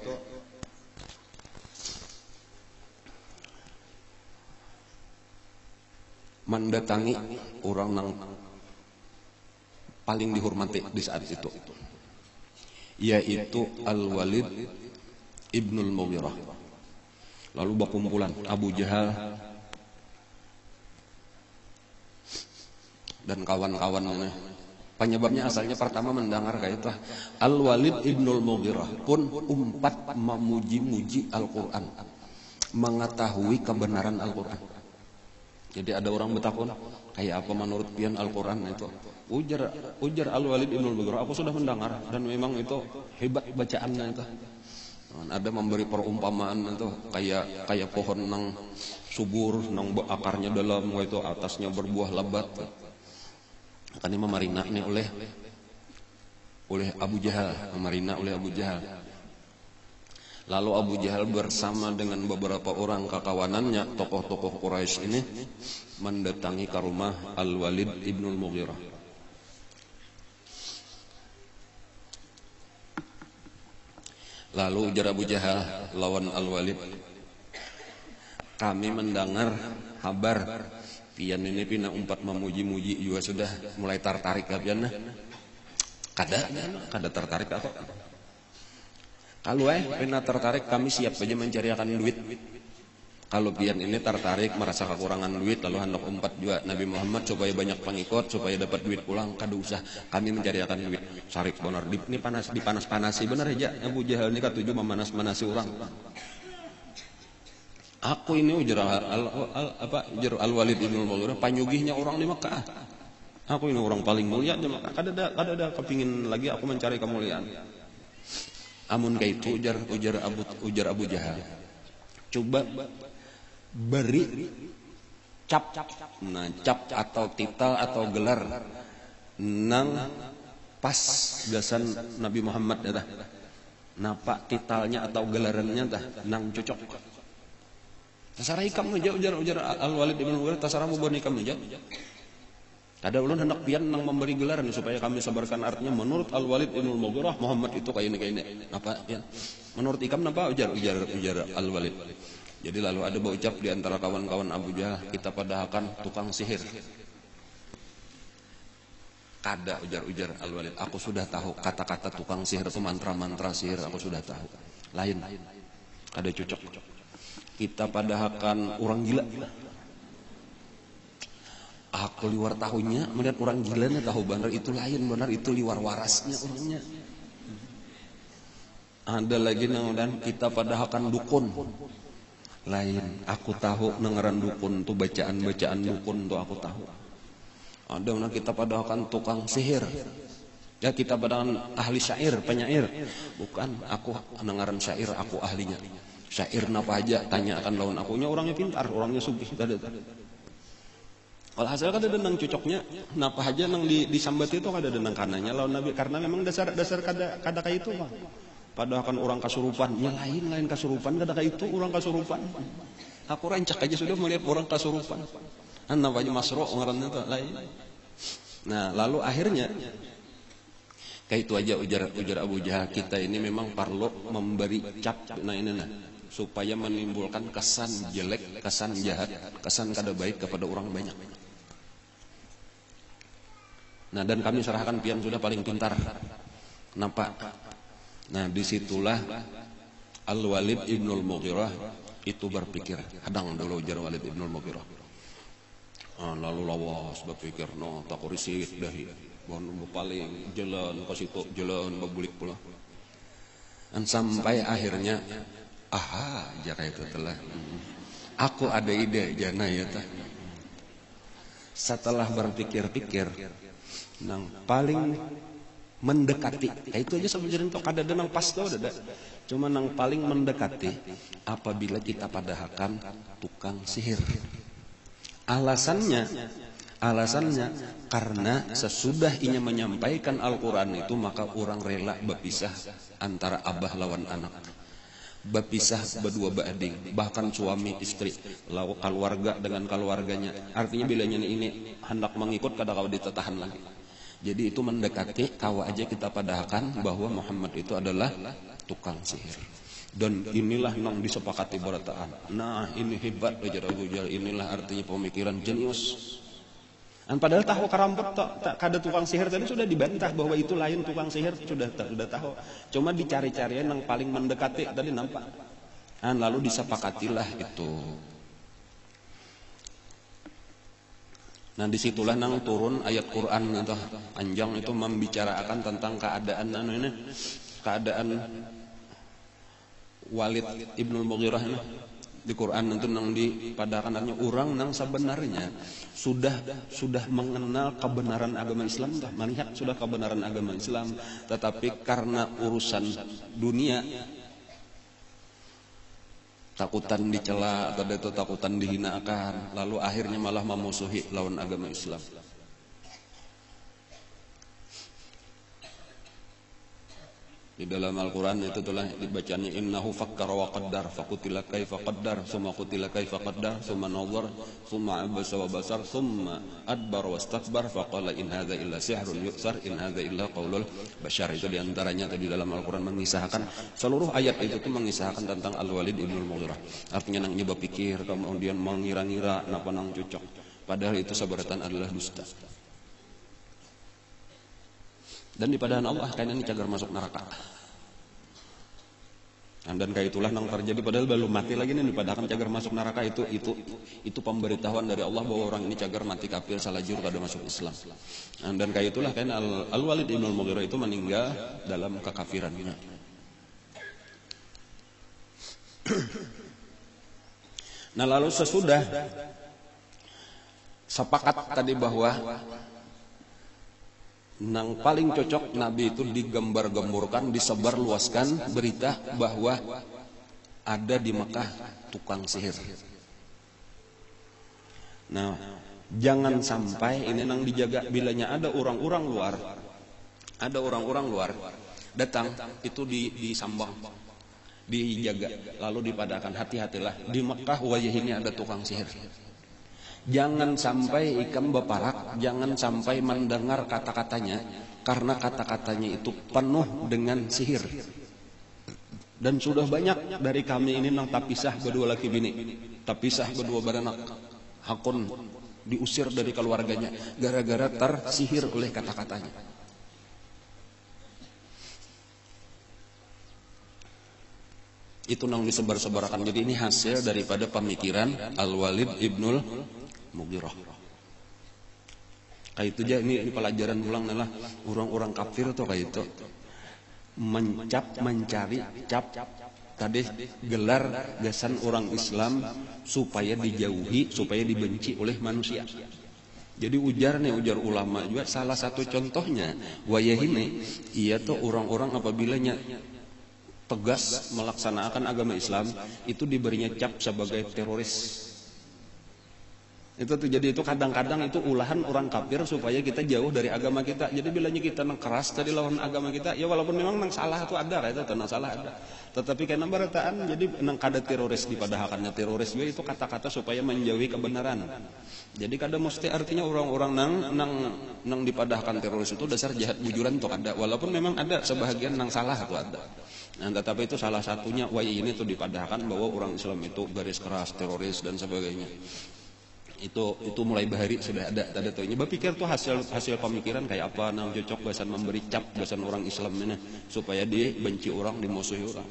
Speaker 1: mendatangi orang yang paling dihormati di saat itu, yaitu Al-Walid ibnul Mughirah. Lalu berkumpulan Abu Jahal dan kawan-kawannya. Penyebabnya asalnya pertama mendengar kayak itu Al-Walid ibnul Mughirah pun umpat memuji-muji Al-Quran, mengetahui kebenaran Al-Quran. Jadi ada orang bertakun, kayak apa menurut pian Al-Quran itu? Ujar Al-Walid ibnul Mughirah, aku sudah mendengar dan memang itu hebat bacaannya itu. Ada memberi perumpamaan itu kayak pohon nang subur, nang akarnya dalam, itu atasnya berbuah lebat. Kan ini memarina nih oleh Abu Jahal, memarina oleh Abu Jahal. Lalu Abu Jahal bersama dengan beberapa orang kekawanannya, tokoh-tokoh Quraisy ini mendatangi ke rumah Al-Walid ibnul Mughirah. Lalu ujar Abu Jahal lawan Al-Walid, kami mendengar kabar pian ini pina umpat memuji-muji juga sudah mulai tertarik lah pian. Kada tertarik atau kalau pina tertarik kami siap saja mencarikan duit. Kalau pian ini tertarik merasa kekurangan duit lalu hendak umpat juga Nabi Muhammad supaya banyak pengikut supaya dapat duit pulang, kada usah kami mencari akan duit. Sarik benar ini panas dipanas-panasi benar aja Abu Jahal ini katuju memanas-manasi orang. Aku ini ujar Al-Walid ibn al-Mughirah panyugihnya orang di Mekah. Aku ini orang paling mulia di Mekah. Kada ada kepingin lagi aku mencari kemuliaan. Amun kaitu ujar Abu Jahal. Coba beri cap, nah cap atau titel atau gelar nang pas gasan Nabi Muhammad dah. Napa titelnya atau gelarannya dah nang cocok. Tasara ikam aja ujar Al-Walid ibn Mughirah tasara mau boni ikam aja. Ada ulun hendak pian nang memberi gelaran supaya kami sabarkan artinya menurut Al-Walid ibn Mughirah Muhammad itu kayak ini. Apa ya? Menurut ikam napa ujar Al-Walid. Jadi lalu ada berucap di antara kawan-kawan Abu Jahal, kita padahkan tukang sihir. Kada ujar Al-Walid, aku sudah tahu kata-kata tukang sihir itu mantra-mantra sihir, aku sudah tahu. Lain, kada cocok. Kita padahkan orang gila. Aku liwar tahunya, melihat orang gilanya tahu benar itu lain, benar itu liwar warasnya orangnya. Ada lagi nang dan kita padahkan dukun. Lain, aku tahu nengeran dukun tuh bacaan dukun tuh aku tahu. Ada mana kita padahkan tukang sihir. Ya kita padahkan ahli syair, penyair. Bukan, aku nengeran syair, aku ahlinya. Syair napa aja tanya akan lawan akunya orangnya pintar, orangnya sugih. Kalau hasil kan ada nang cocoknya, napa aja nang disambat itu kada ada nang kanannya lawan Nabi karena memang dasar kada kayak itu Pak. Padahal kan orang kasurupan, ya lain kasurupan, kada kayak itu orang kasurupan. Aku rancak aja sudah melihat orang kasurupan. Namanya Masro ngarannya itu lain. Nah lalu akhirnya kayak itu aja ujar Abu Jahal kita ini memang perlu memberi cap, nah ini supaya menimbulkan kesan jelek, kesan jahat, kesan kada baik kepada orang banyak. Nah dan kami serahkan pian sudah paling pintar. Kenapa? Nah disitulah Al-Walid ibn al-Mughirah itu berpikir hadang dulu ujar Walid ibn al-Mughirah. Lalu lawas berpikir no tak risit dahi bon paling jalan ke situ jalan babulik pula. Dan sampai akhirnya jaka itu telah aku ada ide jana ya tah. Setelah berpikir-pikir nang paling mendekati itu aja sebenarnya untuk kada nang pas tuh ada cuma nang paling mendekati apabila kita padahkan tukang sihir. Alasannya karena sesudah ia menyampaikan Al-Quran itu maka orang rela berpisah antara abah lawan anak, berpisah berdua bading, bahkan suami istri, keluarga dengan keluarganya. Artinya bilanya ini hendak mengikut kada kau ditetahan lagi. Jadi itu mendekati kau aja kita padahkan bahwa Muhammad itu adalah tukang sihir. Dan inilah yang disepakati berataan. Nah ini hebat aja Abu Jahal. Inilah artinya pemikiran jenius. Dan padahal tahu keramput tak kada tukang sihir tadi sudah dibantah bahwa itu lain tukang sihir sudah tahu. Cuma dicari-carian yang paling mendekati tadi nampak. Dan lalu disepakatilah itu. Nah disitulah nang turun ayat Quran atau panjang itu membicarakan tentang keadaan Walid ibn al-Mughirah ini di Quran itu nang dipadahkannya orang nang sebenarnya sudah mengenal kebenaran agama Islam, melihat sudah kebenaran agama Islam, tetapi karena urusan dunia takutan dicela atau itu takutan dihinakan, lalu akhirnya malah memusuhi lawan agama Islam. Di dalam Al-Quran itu telah dibacanya innahu fakkara wa qaddar faqutila kaifa qaddar summa qutila kaifa qaddar summa nazar summa abasa wa basar summa adbar wastakbar faqala in hadza illa sihrun yu'sar in hadza illa qaulul bashar. Itu diantaranya tadi dalam Al-Quran mengisahkan seluruh ayat itu mengisahkan tentang Al-Walid ibn al-Mughirah. Artinya nang nyoba pikir kemudian mengira-ngira napa nang cocok, padahal itu sabaratan adalah dusta. Dan di padahan Allah kayaknya ini cagar masuk neraka. Dan kayak itulah yang terjadi, padahal belum mati lagi nih dipadahkan cagar masuk neraka. Itu pemberitahuan dari Allah bahwa orang ini cagar mati kafir salajur kada masuk Islam. Dan kayak itulah kan Al-Walid ibn al-Mughirah itu meninggal dalam kekafirannya. Nah lalu sesudah sepakat tadi bahwa yang paling cocok Nabi itu digambar-gemburkan, disebarluaskan berita bahwa ada di Mekah tukang sihir. Nah, jangan sampai ini nang dijaga, bilanya ada orang-orang luar datang itu disambang, dijaga, lalu dipadakan, hati-hatilah di Mekah wajah ini ada tukang sihir. Jangan sampai ikam beparak, jangan sampai mendengar kata-katanya, karena kata-katanya itu penuh dengan sihir. Dan sudah banyak dari kami ini nang tapisah berdua laki bini, tapisah berdua baranak, hakun diusir dari keluarganya gara-gara tersihir oleh kata-katanya. Itu nang disebar-sebarkan. Jadi ini hasil daripada pemikiran Al-Walid ibnul Mughirah. Kayak itu aja ini pelajaran ulang adalah orang-orang kafir tuh kayak itu mencari cap tadi gelar gasan orang Islam supaya dijauhi, supaya dibenci oleh manusia. Jadi ujar ulama juga salah satu contohnya wayah ini, ia tuh orang-orang apabila tegas melaksanakan agama Islam itu diberinya cap sebagai teroris. Itu tuh, jadi itu kadang-kadang itu ulahan orang kafir supaya kita jauh dari agama kita. Jadi bilanya kita nang keras tadi lawan agama kita, ya walaupun memang nang salah itu ada, kayak itu nang salah ada. Tetapi karena berataan, jadi nang kada teroris dipadahakannya teroris juga itu kata-kata supaya menjauhi kebenaran. Jadi kada mesti artinya orang-orang nang dipadahkan teroris itu dasar jahat bujuran tuh ada, walaupun memang ada sebahagian nang salah itu ada. Nah, tetapi itu salah satunya wai ini tuh dipadahkan bahwa orang Islam itu garis keras, teroris dan sebagainya. Itu mulai bahari sudah ada tanda tuh. Nyoba pikir tuh hasil pemikiran kayak apa nang cocok bahasan memberi cap bahasan orang Islam ini supaya dibenci orang, dimusuhi orang.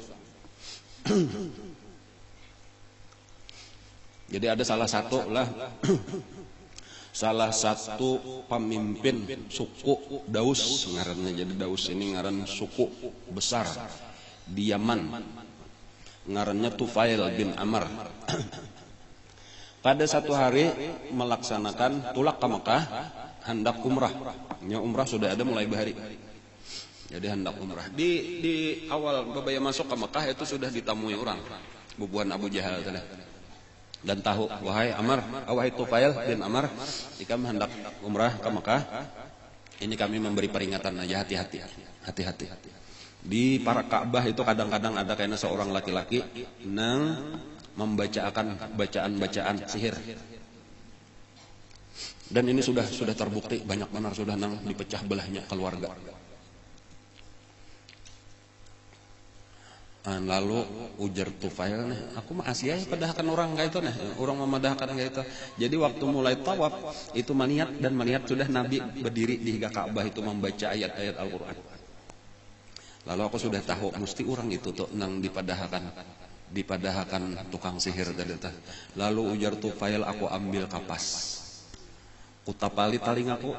Speaker 1: Jadi ada salah satu pemimpin suku Daus ngarannya. Jadi Daus ini ngaran suku besar di Yaman. Ngarannya Tufail bin Amr. Pada satu hari melaksanakan tulak ke Mekah, hendak umrah. Ya, umrah sudah ada mulai bahari. Jadi hendak umrah. Di awal babaya masuk ke Mekah itu sudah ditamui orang, bubuhan Abu Jahal tadi. Dan tahu, wahai Tufail bin Amr, jika hendak umrah ke Mekah, ini kami memberi peringatan aja, hati-hati. Di para Ka'bah itu kadang-kadang ada kayaknya seorang laki-laki nang membacakan bacaan-bacaan sihir. Dan ini sudah terbukti banyak benar sudah nang dipecah belahnya keluarga. Lalu ujar Tufail nih, aku mah asyik padahkan orang kayak itu nih, orang memadahkan kayak itu. Jadi waktu mulai tawaf itu melihat sudah Nabi berdiri di Ka'bah itu membaca ayat-ayat Al-Qur'an. Lalu aku sudah tahu mesti orang itu tuh nang dipadahakan tukang sihir tadi. Lalu ujar Tufail, aku ambil kapas, kutapali talingaku.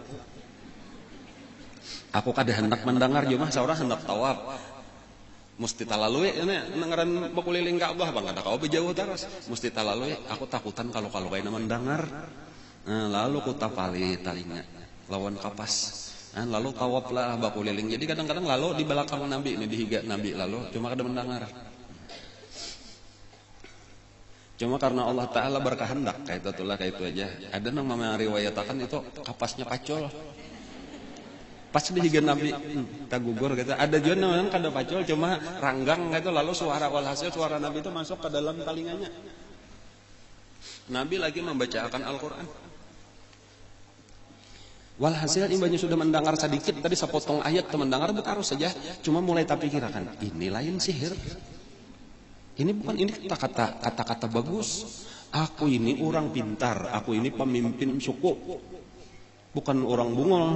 Speaker 1: Aku kada hendak mendengar cuma seorang hendak tawaf. Mesti talalui ini nengaran bakuliling Ka'bah bang kada kau bejauh terus. Mesti talalui, aku takutan kalau kayaknya mendengar. Lalu kutapali talinga lawan kapas. Lalu tawaflah bakuliling. Jadi kadang-kadang lalu di belakang Nabi ini dihiga Nabi lalu cuma kada mendengar. Cuma karena Allah Ta'ala berkehendak kayak itu aja. Ada yang meriwayatkan itu kapasnya pacul. Pas dihiga Nabi tak gugur gitu. Ada juga yang kada pacul cuma ranggang gitu, lalu walhasil suara Nabi itu masuk ke dalam telinganya. Nabi lagi membacakan Al-Qur'an. Walhasil imbanya sudah mendengar sedikit tadi sepotong ayat mendengar bertaruh saja, cuma mulai tak pikirkan ini lain sihir. Ini bukan, ini kata-kata bagus. Aku ini orang pintar, aku ini pemimpin suku, bukan orang bungol.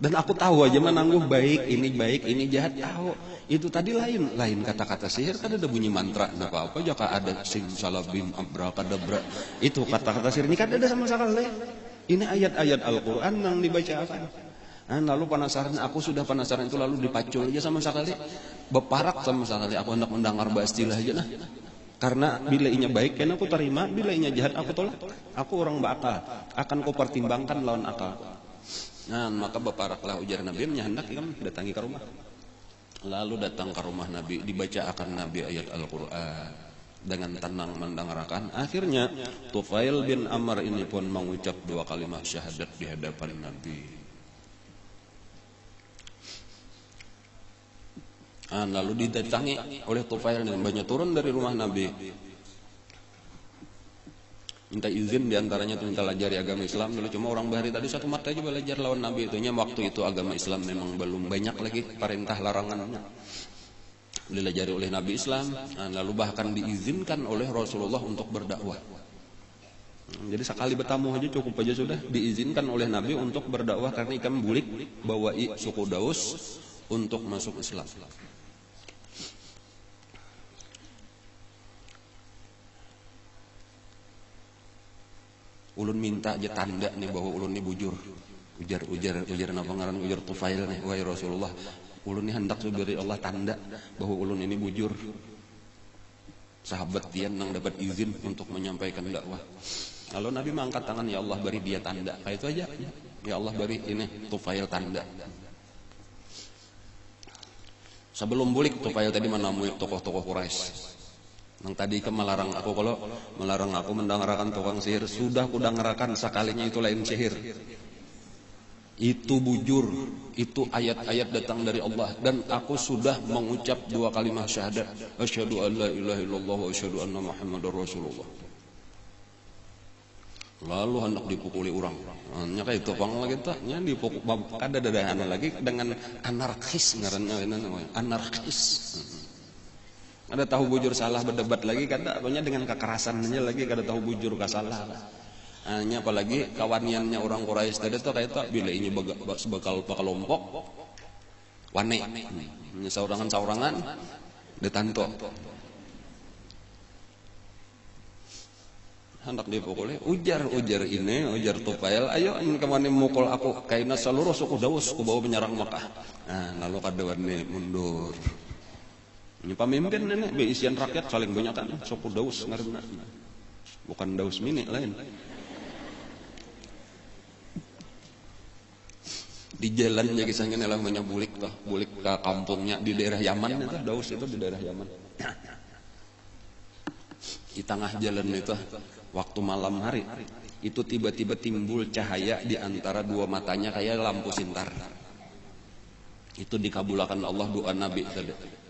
Speaker 1: Dan aku tahu aja menangguh baik ini jahat tahu. Itu tadi lain kata-kata sihir kan ada bunyi mantra apa jaka ada sim salabim abrakadabra. Itu kata-kata sihir ini kan ada sama sekali. Ini ayat-ayat Al-Qur'an yang dibacakan. Lalu aku sudah penasaran itu lalu dipacul aja sama sekali. Beparak sama sekali aku hendak mendengar bastilah aja nah. Karena bila inya baik kan aku terima, bila inya jahat aku tolak. Aku orang berakal, akan ku pertimbangkan lawan akal. Maka beparaklah ujar Nabi hendak kan datangi ke rumah. Lalu datang ke rumah Nabi, dibaca akan Nabi ayat Al-Qur'an dengan tenang mendengarkan. Akhirnya Tufail bin Amr ini pun mengucap 2 kalimat syahadat di hadapan Nabi. Lalu didatangi oleh Tufail dan banyak turun dari rumah Nabi. Minta izin diantaranya itu minta belajar agama Islam dulu. Cuma orang Bahari tadi satu mata aja belajar lawan Nabi itunya. Waktu itu agama Islam memang belum banyak lagi perintah larangannya. Dilajari oleh Nabi Islam. Lalu bahkan diizinkan oleh Rasulullah untuk berdakwah. Jadi sekali bertamu aja cukup aja sudah diizinkan oleh Nabi untuk berdakwah karena ikan bulik bawai suku Daus untuk masuk Islam. Ulun minta aja tanda nih bahwa ulun ini bujur. Ujar napa ngaran ujar Tufail nih, wahai Rasulullah, ulun ini hendak subiri Allah tanda bahwa ulun ini bujur. Sahabat dia nang dapat izin untuk menyampaikan dakwah. Lalu Nabi mengangkat tangan, ya Allah beri dia tanda. Kayak itu aja. Ya Allah beri ini Tufail tanda. Sebelum bulik Tufail tadi menemui tokoh-tokoh Quraisy. Yang tadi ke melarang aku mendengarkan tukang sihir, sudah kudengarkan sekalinya itu lain sihir. Itu bujur, itu ayat-ayat datang dari Allah dan aku sudah mengucap 2 kalimat syahadat, asyhadu an la ilaha illallah wa asyhadu anna Muhammadar Rasulullah. Lalu hendak dipukuli orang. Nya kayak topang lagi tak, nya dipukul kada dadahana lagi dengan anarkis ngarannya anarkis. Ada tahu bujur salah berdebat lagi kada apanya dengan kekerasannya lagi kada tahu bujur ka salah. Hanya apalagi kawaniannya orang Quraisy tadi tuh kayak tak bila ini sebekal kelompok wane. Saurangan ditanto. Hendak dipukuli ujar ini Tufail, ayo kemana mukul aku kaina seluruh suku Daus ku bawa menyerang Mekah. Lalu kadewan mundur. Ini pemimpin ini beisian rakyat saling banyakan suku Daus ngaranna. Bukan Daus mini lain. Di jalan ya kisahnya adalah banyak bulik ke kampungnya di daerah Yaman itu Daus itu di daerah Yaman. Di tengah jalan itu waktu malam hari itu tiba-tiba timbul cahaya di antara 2 matanya kayak lampu sintar. Itu dikabulkan Allah doa Nabi tadi.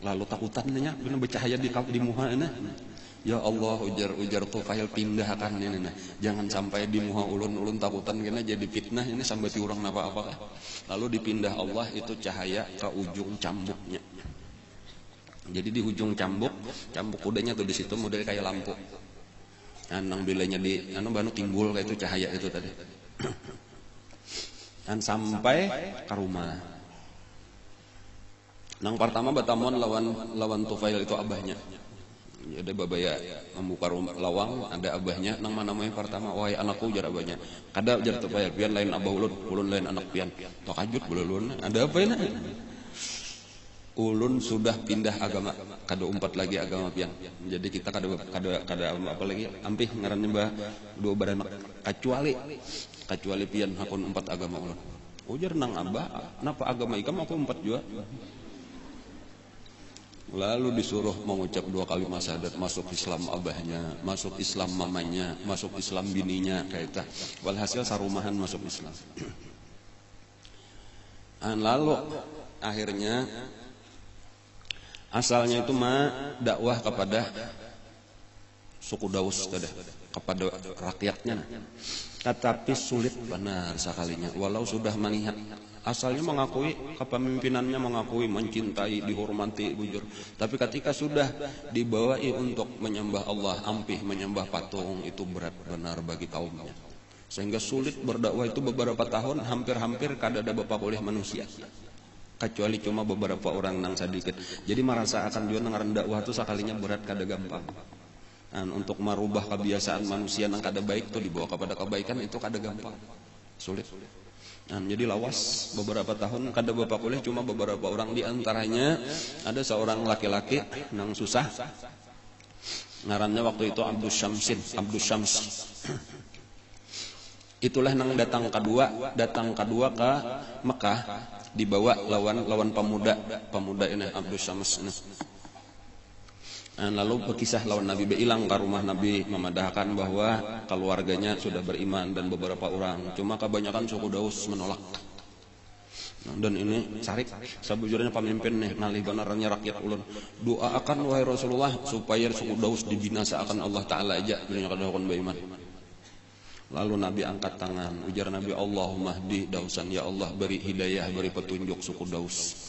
Speaker 1: Lalu takutannya benar bercahaya di muha ini. Ya Allah ujar Tufail pindahkan ini nah. Jangan sampai di muha ulun takutan kena jadi fitnah ini sampai ti urang apa-apa. Lalu dipindah Allah itu cahaya ke ujung cambuknya. Jadi di ujung cambuk kudanya tuh di situ model kayak lampu. Nang bilanya di banu timbul kayak itu cahaya itu tadi. Dan sampai ke rumah. Nang pertama batamuan lawan Tufail itu abahnya. Ada babaya membuka lawang, ada abahnya. Nang mana yang pertama, wahai anakku ujar abahnya. Kada ujar Tufail, pian lain abah ulun lain anak pian. Takajut ulun. Ada apa ini? Ulun sudah pindah agama, kada umpat lagi agama pian. Jadi kita kada apa lagi? Ampih ngarannya bah 2 baranak kecuali pian hakun umpat agama ulun. Ujar nang abah, napa agama ikam aku umpat juga. Lalu disuruh mengucap 2 kalimat syahadat, masuk Islam abahnya, masuk Islam mamanya, masuk Islam bininya kayak itu. Walhasil sarumahan masuk Islam. Lalu akhirnya asalnya itu dakwah kepada suku Daus tadi, kepada rakyatnya. Tetapi sulit benar sekalinya walau sudah melihat. Asalnya mengakui, kepemimpinannya mengakui, mencintai, dihormati, bujur. Tapi ketika sudah dibawai untuk menyembah Allah, ampih menyembah patung, itu berat benar bagi kaumnya. Sehingga sulit berdakwah itu beberapa tahun, hampir-hampir kada ada bapak kuliah manusia. Kecuali cuma beberapa orang nang sedikit. Jadi merasa akan juga nang dakwah itu sekalinya berat kada gampang. Dan untuk merubah kebiasaan manusia nang kada baik itu dibawa kepada kebaikan itu kada gampang. Sulit. Dan jadi lawas beberapa tahun kada bapak kuliah cuma beberapa orang, di antaranya ada seorang laki-laki nang susah. Ngarannya waktu itu Abdus Syams. Itulah nang datang kedua ke Mekah, dibawa lawan pemuda ini Abdus Syams ini. Lalu berkisah lawan Nabi, hilang ke rumah Nabi, memadahkan bahwa keluarganya sudah beriman dan beberapa orang, cuma kebanyakan suku Daus menolak. Dan ini Sarik sabujurnya pemimpin nih, ngalih benarannya rakyat ulun, doakan wahai Rasulullah supaya suku Daus dibinasa akan Allah Ta'ala aja, beliau kadahkan beriman. Lalu Nabi angkat tangan, ujar Nabi, Allahumma hdi Dausan, ya Allah beri hidayah, beri petunjuk suku Daus.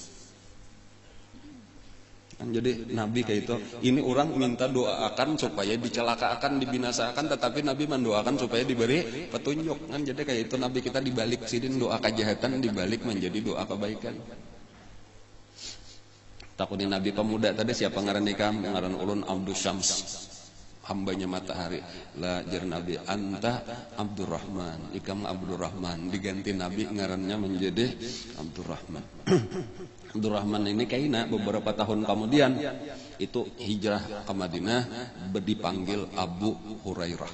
Speaker 1: Jadi Nabi kayak itu, ini orang minta doakan supaya dicelakakan, dibinasakan, tetapi Nabi mendoakan supaya diberi petunjuk. Kan jadi kayak itu Nabi kita dibalik sidin doa kejahatan dibalik menjadi doa kebaikan. Takutin Nabi pemuda tadi siapa ngaran nikah, ngaran ulun Abdus Syams, hambanya matahari. La jar Nabi anta Abdurrahman, ikam Abdurrahman, diganti Nabi ngarannya menjadi Abdurrahman. Abdurrahman ini kayaknya beberapa tahun kemudian itu hijrah ke Madinah, dipanggil Abu Hurairah.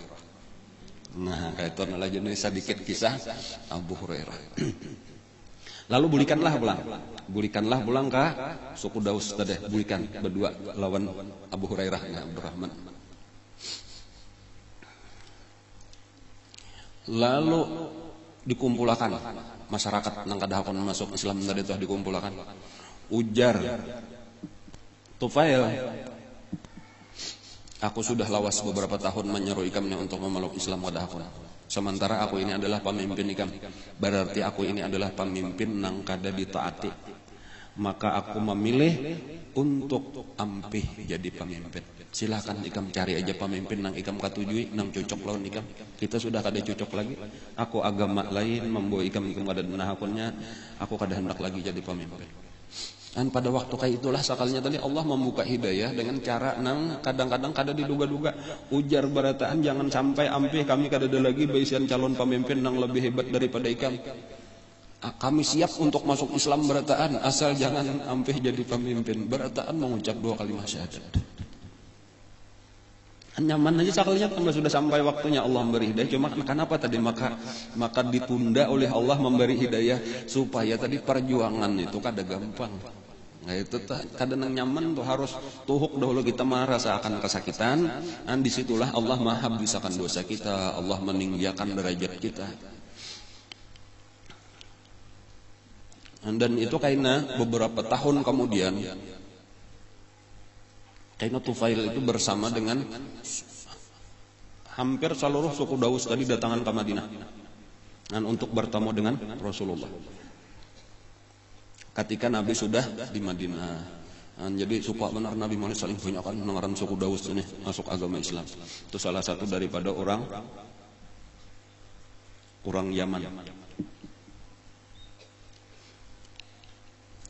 Speaker 1: Nah kayak itu adalah jenis sedikit kisah Abu Hurairah. Lalu bulikanlah pulang ke suku Daus tadi, bulikan berdua lawan Abu Hurairah ya Abdurrahman. Lalu dikumpulkan masyarakat nang kadahakon masuk Islam tadi itu dikumpulkan. Ujar Tufail, aku sudah lawas beberapa tahun menyeru ikamnya untuk memeluk Islam kadahakon. Sementara aku ini adalah pemimpin ikam. Berarti aku ini adalah pemimpin nang kada ditaati. Maka aku memilih untuk ampih jadi pemimpin. Silahkan ikam cari aja pemimpin nang ikam katujui, nang cocok lawan ikam. Kita sudah kada cocok lagi. Aku agama lain membawa ikam kada nahakunnya. Aku kada hendak lagi jadi pemimpin. Dan pada waktu kayak itulah sekalinya tadi Allah membuka hidayah dengan cara nang kadang-kadang kada diduga-duga. Ujar barataan jangan sampai ampih kami kada ada lagi baisian calon pemimpin nang lebih hebat daripada ikam. Kami siap untuk masuk Islam barataan, asal jangan ampih jadi pemimpin. Barataan mengucap 2 kalimat syahadat. Nyaman aja sekalinya karena sudah sampai waktunya Allah memberi hidayah. Cuma kenapa tadi maka ditunda oleh Allah memberi hidayah supaya tadi perjuangan itu kada gampang. Nah itu kadang nyaman tuh harus tuhuk dahulu kita merasakan kesakitan, dan disitulah Allah menghabiskan dosa kita, Allah meninggikan derajat kita. Dan itu karena beberapa tahun kemudian karena Tufail itu bersama dengan hampir seluruh suku Daus tadi datangan ke Madinah dan untuk bertemu dengan Rasulullah. Ketika Nabi sudah di Madinah, jadi suka benar Nabi Muhammad saling banyakkan mendengaran suku Daus ini masuk agama Islam. Itu salah satu daripada orang Yaman.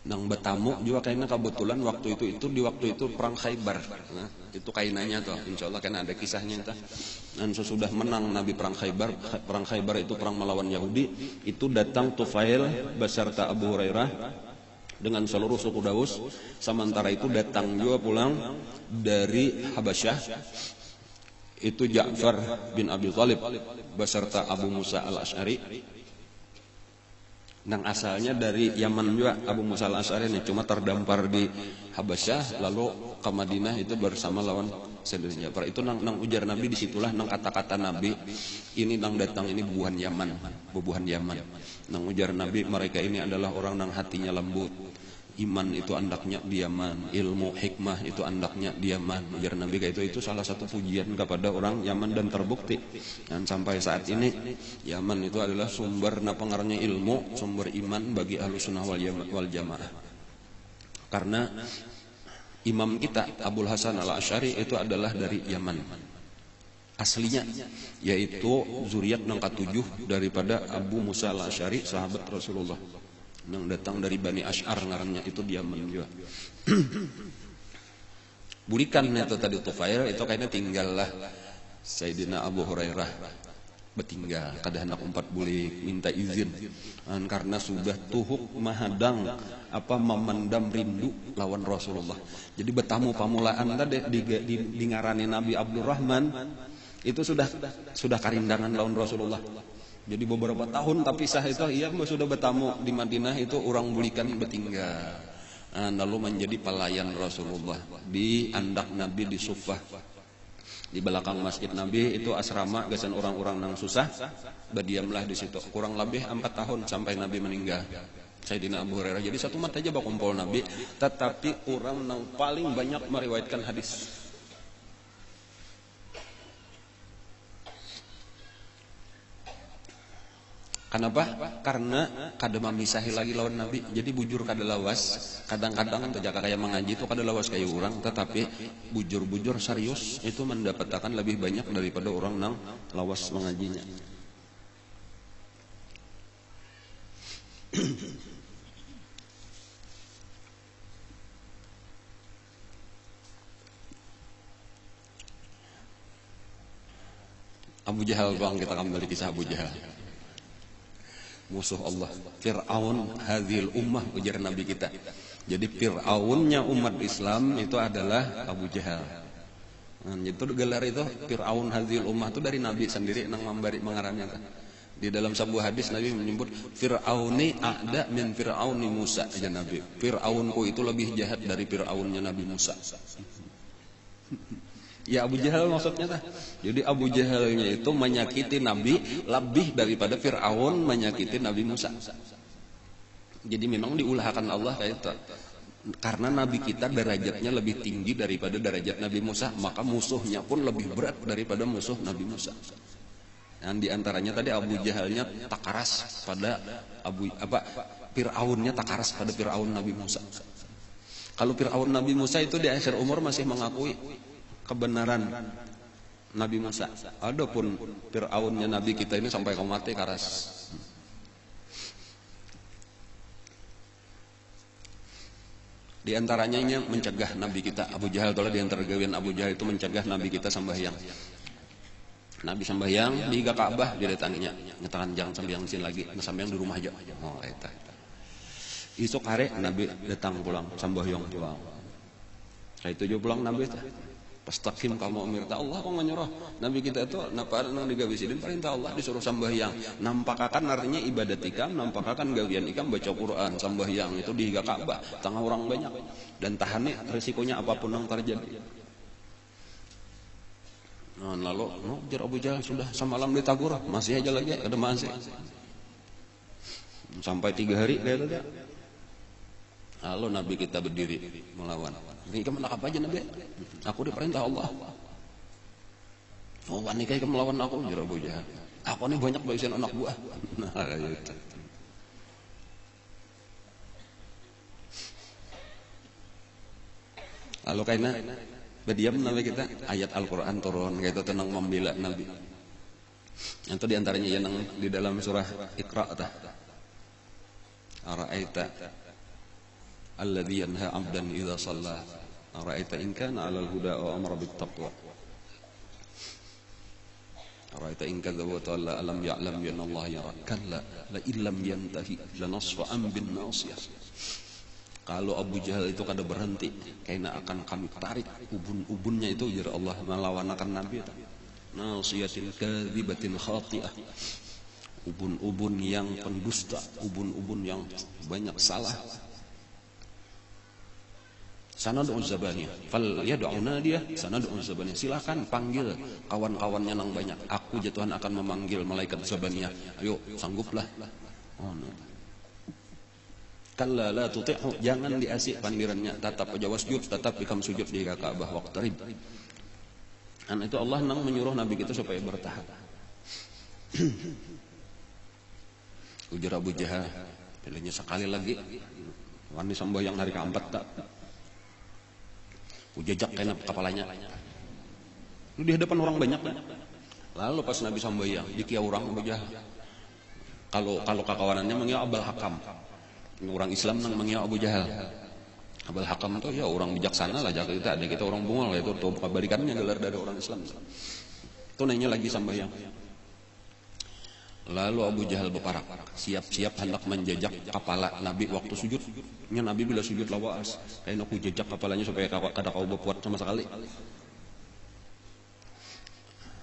Speaker 1: Nang bertamu juga kayaknya kebetulan waktu itu di waktu itu perang Khaybar. Nah, itu kainannya tuh, insya Allah kan ada kisahnya entah. Dan sesudah menang Nabi perang Khaybar itu perang melawan Yahudi, itu datang Tufail beserta Abu Hurairah dengan seluruh suku Daus. Sementara itu datang juga pulang dari Habasyah itu Ja'far bin Abi Thalib beserta Abu Musa al-Asy'ari. Nang asalnya dari Yaman juga Abu Musa al-Asy'ari ini, cuma terdampar di Habasyah lalu ke Madinah itu bersama lawan Sayyidina Ja'far. Itu nang ujar Nabi, disitulah nang kata-kata Nabi ini nang datang ini bubuhan Yaman. Nang ujar Nabi mereka ini adalah orang nang hatinya lembut, iman itu andaknya di Yaman, ilmu hikmah itu andaknya di Yaman. Ujar Nabi kayak itu salah satu pujian kepada orang Yaman dan terbukti. Dan sampai saat ini Yaman itu adalah sumber pengaruhnya ilmu, sumber iman bagi Ahlussunnah wal Jamaah. Karena imam kita Abul Hasan al-Asy'ari itu adalah dari Yaman. aslinya, yaitu zuriat yang ke-7 daripada Abu Musa al-Asy'ari, sahabat Rasulullah yang datang dari Bani Asy'ar ngarannya, itu Yaman juga. Bulikan itu tadi Tufail itu kayaknya tinggal lah Sayyidina Abu Hurairah betinggal kada hendak 4 bulik minta izin karena sudah tuhuk mahadang memendam rindu lawan Rasulullah. Jadi bertamu pamulaan tadi di ngarani Nabi Abdurrahman itu sudah karindangan lawan Rasulullah. Jadi beberapa tahun tapi sah itu sudah bertamu di Madinah, itu orang bulikan betinggal. Lalu menjadi pelayan Rasulullah di andak Nabi di Suffah, di belakang masjid Nabi itu asrama gasan orang-orang nang susah, berdiamlah di situ kurang lebih 4 tahun sampai Nabi meninggal. Sayyidina Abu Hurairah jadi satu mat aja bakumpul Nabi, tetapi orang nang paling banyak meriwayatkan hadis. Kenapa? Karena kada mamisahi lagi lawan Nabi. Jadi bujur kada lawas. Kadang-kadang terjaga kayak mengaji itu kada lawas kayak orang, tetapi bujur-bujur serius itu mendapatkan lebih banyak daripada orang nang lawas mengajinya. Abu Jahal, bang, kita kembali kisah Abu Jahal. Musuh Allah, Fir'aun hadhil ummah, ujar Nabi kita. Jadi Fir'aunnya umat Islam itu adalah Abu Jahal. Itu gelar itu Fir'aun hadhil ummah itu dari Nabi sendiri nang memberi mengarannya. Di dalam sebuah hadis Nabi menyebut Fir'auni a'da min Fir'auni Musa, aja Nabi. Fir'aunku itu lebih jahat dari Fir'aunnya Nabi Musa. Ya Abu Jahal maksudnya tah. Jadi Abu Jahalnya itu menyakiti Nabi lebih daripada Fir'aun menyakiti Nabi Musa. Jadi memang diulahkan Allah kayak itu. Karena Nabi kita derajatnya lebih tinggi daripada derajat Nabi Musa, maka musuhnya pun lebih berat daripada musuh Nabi Musa. Dan diantaranya tadi Abu Jahalnya takaras pada Fir'aunnya takaras pada Fir'aun Nabi Musa. Kalau Fir'aun Nabi Musa itu di akhir umur masih mengakui kebenaran Nabi Musa. Adapun Fir'aunnya Nabi kita ini sampai kau mati karas. Di antaranya mencegah Nabi kita Abu Jahal, di antara gawean Abu Jahal itu mencegah Nabi kita sembahyang. Nabi sembahyang di Ka'bah dia datangnya ngatakan jangan sembahyang sini lagi, sembahyang di rumah aja. Oh eta. Isuk hari Nabi datang pulang sembahyang pulang. Saya itu juga pulang Nabi teh. Pastaqim kamu amirta Allah kok menyuruh Nabi kita itu napa nang digawisidin perintah Allah disuruh sambahyang. Nampakakan artinya ibadat ikam, nampakakan gawian ikam baca Quran, sambahyang itu di Ka'bah, tengah orang banyak dan tahani resikonya apapun yang terjadi. Nah, lalu jar Abu Jahal sudah semalam ditagur, masih aja lagi ada masih. Sampai 3 hari kayak tadi. Lalu Nabi kita berdiri melawan. Ini kamu nak apa aja Nabi? Aku diperintah Allah. Oh, wani kayak kamu melawan aku, jar Abu Jahal. Aku ini banyak bagian anak buah. Nah, kayak gitu. Lalu kayaknya berdiam Nabi kita, ayat Al-Quran turun, gitu tenang membela Nabi. Itu diantaranya yang di dalam surah Iqra. Ara'aita alladhi yanha 'abdan idza shalla ara'aita in kana 'alal huda wa amara bit taqwa ara'aita in kadzdzaba wa tawalla alam ya'lam bi anna Allah yara kalla la illam yantahi lanasfa'an bin nasiyah. Kalau Abu Jahal itu kada berhenti, kayaknya akan kami tarik ubun-ubunnya itu, jar Allah melawan akan Nabi itu. Nasiyatin kadzibatin khati'ah. Ubun-ubun yang pendusta, ubun-ubun yang banyak salah. Sanad'u zabaniyah fal yad'u nadiyah sanad'u zabaniyah. Silakan panggil kawan-kawannya nang banyak. Aku jatuhan akan memanggil malaikat zabaniyah. Ayo sangguplah. Oh, no. Kalla la tuti'hu, jangan diasik pandirannya, tetap aja wasjud, tetap ikam sujud di Ka'bah waqtarib. Dan itu Allah nang menyuruh Nabi kita supaya bertahan. Ujar Abu Jahal, pilihnya sekali lagi. Wani sembahyang hari keempat tak. Ujajak kena kepalanya. Lu di hadapan orang banyak kan? Lalu pas Nabi sambayang dikia orang Abu Jahal. Kalau kakawanannya manggil Abul Hakam. Orang Islam nang manggil Abu Jahal. Abul Hakam itu ya orang bijaksana lah, jaga kita orang bungol itu tuh kebalikannya gelar dari orang Islam. Itu nanya lagi sambayang. Lalu Abu Jahal berparak, siap-siap hendak menjejak kepala Nabi waktu sujud. Nya Nabi bila sujud lawas, kayak aku jejak kepalanya supaya kada kau berbuat sama sekali.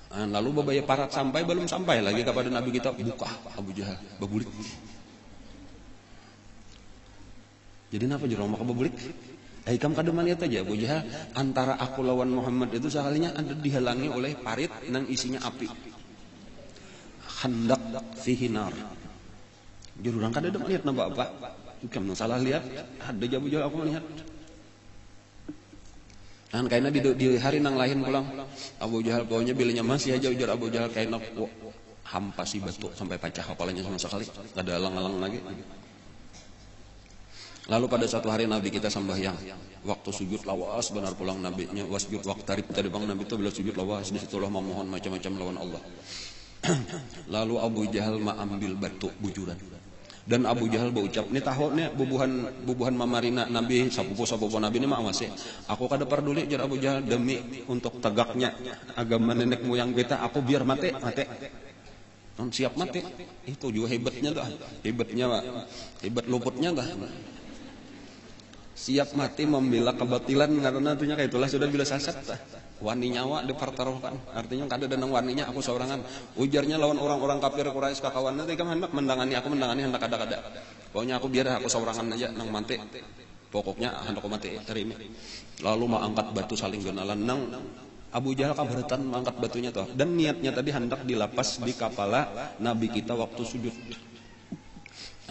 Speaker 1: Lalu babaya parat sampai belum sampai lagi kepada Nabi kita, buka Abu Jahal babulik. Jadi kenapa jero maka babulik? Ikam kada melihat aja Abu Jahal antara aku lawan Muhammad itu sekalinya ada dihalangi oleh parit nang isinya api. Khandak fihi nar. Jururang kada ada melihat napa apa. Ikam salah lihat, ada Abu Jahal aku melihat. Kan kayaknya di hari nang lain pulang Abu Jahal pokoknya bilanya masih aja ujar Abu Jahal kayaknya hampasi batu sampai pecah kepalanya sama sekali, gak ada alang-alang lagi. Lalu pada satu hari Nabi kita sembahyang waktu sujud lawas benar pulang nabinya wasjud waktu tadi bang Nabi itu bila sujud lawas disitulah memohon macam-macam lawan Allah. Lalu Abu Jahal ambil batu bujuran. Dan Abu Jahal berucap, ini tahu nih bubuhan mamarina Nabi, sapupu Nabi ini mah masih. Aku kada peduli jar Abu Jahal demi untuk tegaknya agama nenek moyang kita, aku biar mati. Non siap mati. Itu juga hebatnya tuh. Hebat luputnya dah. Siap mati membela kebatilan karena itunya kayak itulah sudah bila sasat. Wani nyawa dipertaruhkan. Artinya kada ada nang waninya aku seorangan. Ujarnya lawan orang-orang kafir Quraisy kakawanna teh kan hendak mendangani hendak kada. Pokoknya aku biar aku seorangan aja nang mati. Pokoknya hendak aku mati terima. Lalu mau angkat batu saling genalan nang Abu Jahal kabaratan mengangkat batunya tuh. Dan niatnya tadi hendak dilapas di kepala Nabi kita waktu sujud.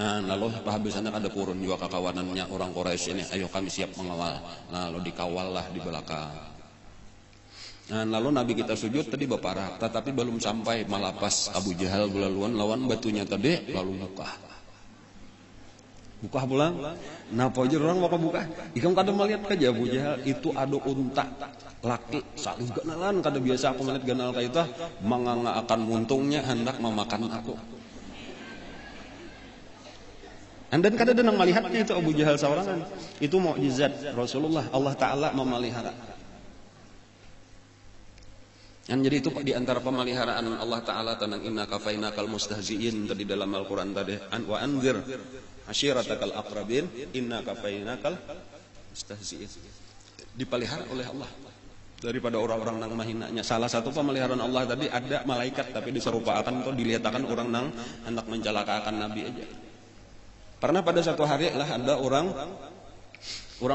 Speaker 1: Lalu kehabisannya ada kurun juga kakawanannya orang Quraisy ini. Ayo kami siap mengawal. Lalu dikawal lah di belakang. Lalu Nabi kita sujud tadi berparak, tetapi belum sampai malapas Abu Jahal belaluan lawan batunya tadi lalu buka pulang. Napa aja orang mau buka? Ikam kada melihat aja Abu Jahal itu ada unta laki saling ganalan kada biasa aku melihat ganal kayak itu manganga akan muntungnya hendak memakan aku. Dan kada ada nang melihatnya itu Abu Jahal seorangan. Itu mukjizat Rasulullah, Allah Taala memelihara. Jadi itu di antara pemeliharaan Allah Ta'ala tentang inna kafainakal mustahzi'in tadi dalam Al-Quran tadi wa anzir ashiratakal aqrabin inna kafainakal mustahzi'in dipelihara oleh Allah daripada orang-orang nang mahinanya. Salah satu pemeliharaan Allah tadi ada malaikat tapi diserupakan atau dilihatkan orang nang hendak mencelakakan Nabi aja. Pernah pada satu hari lah ada orang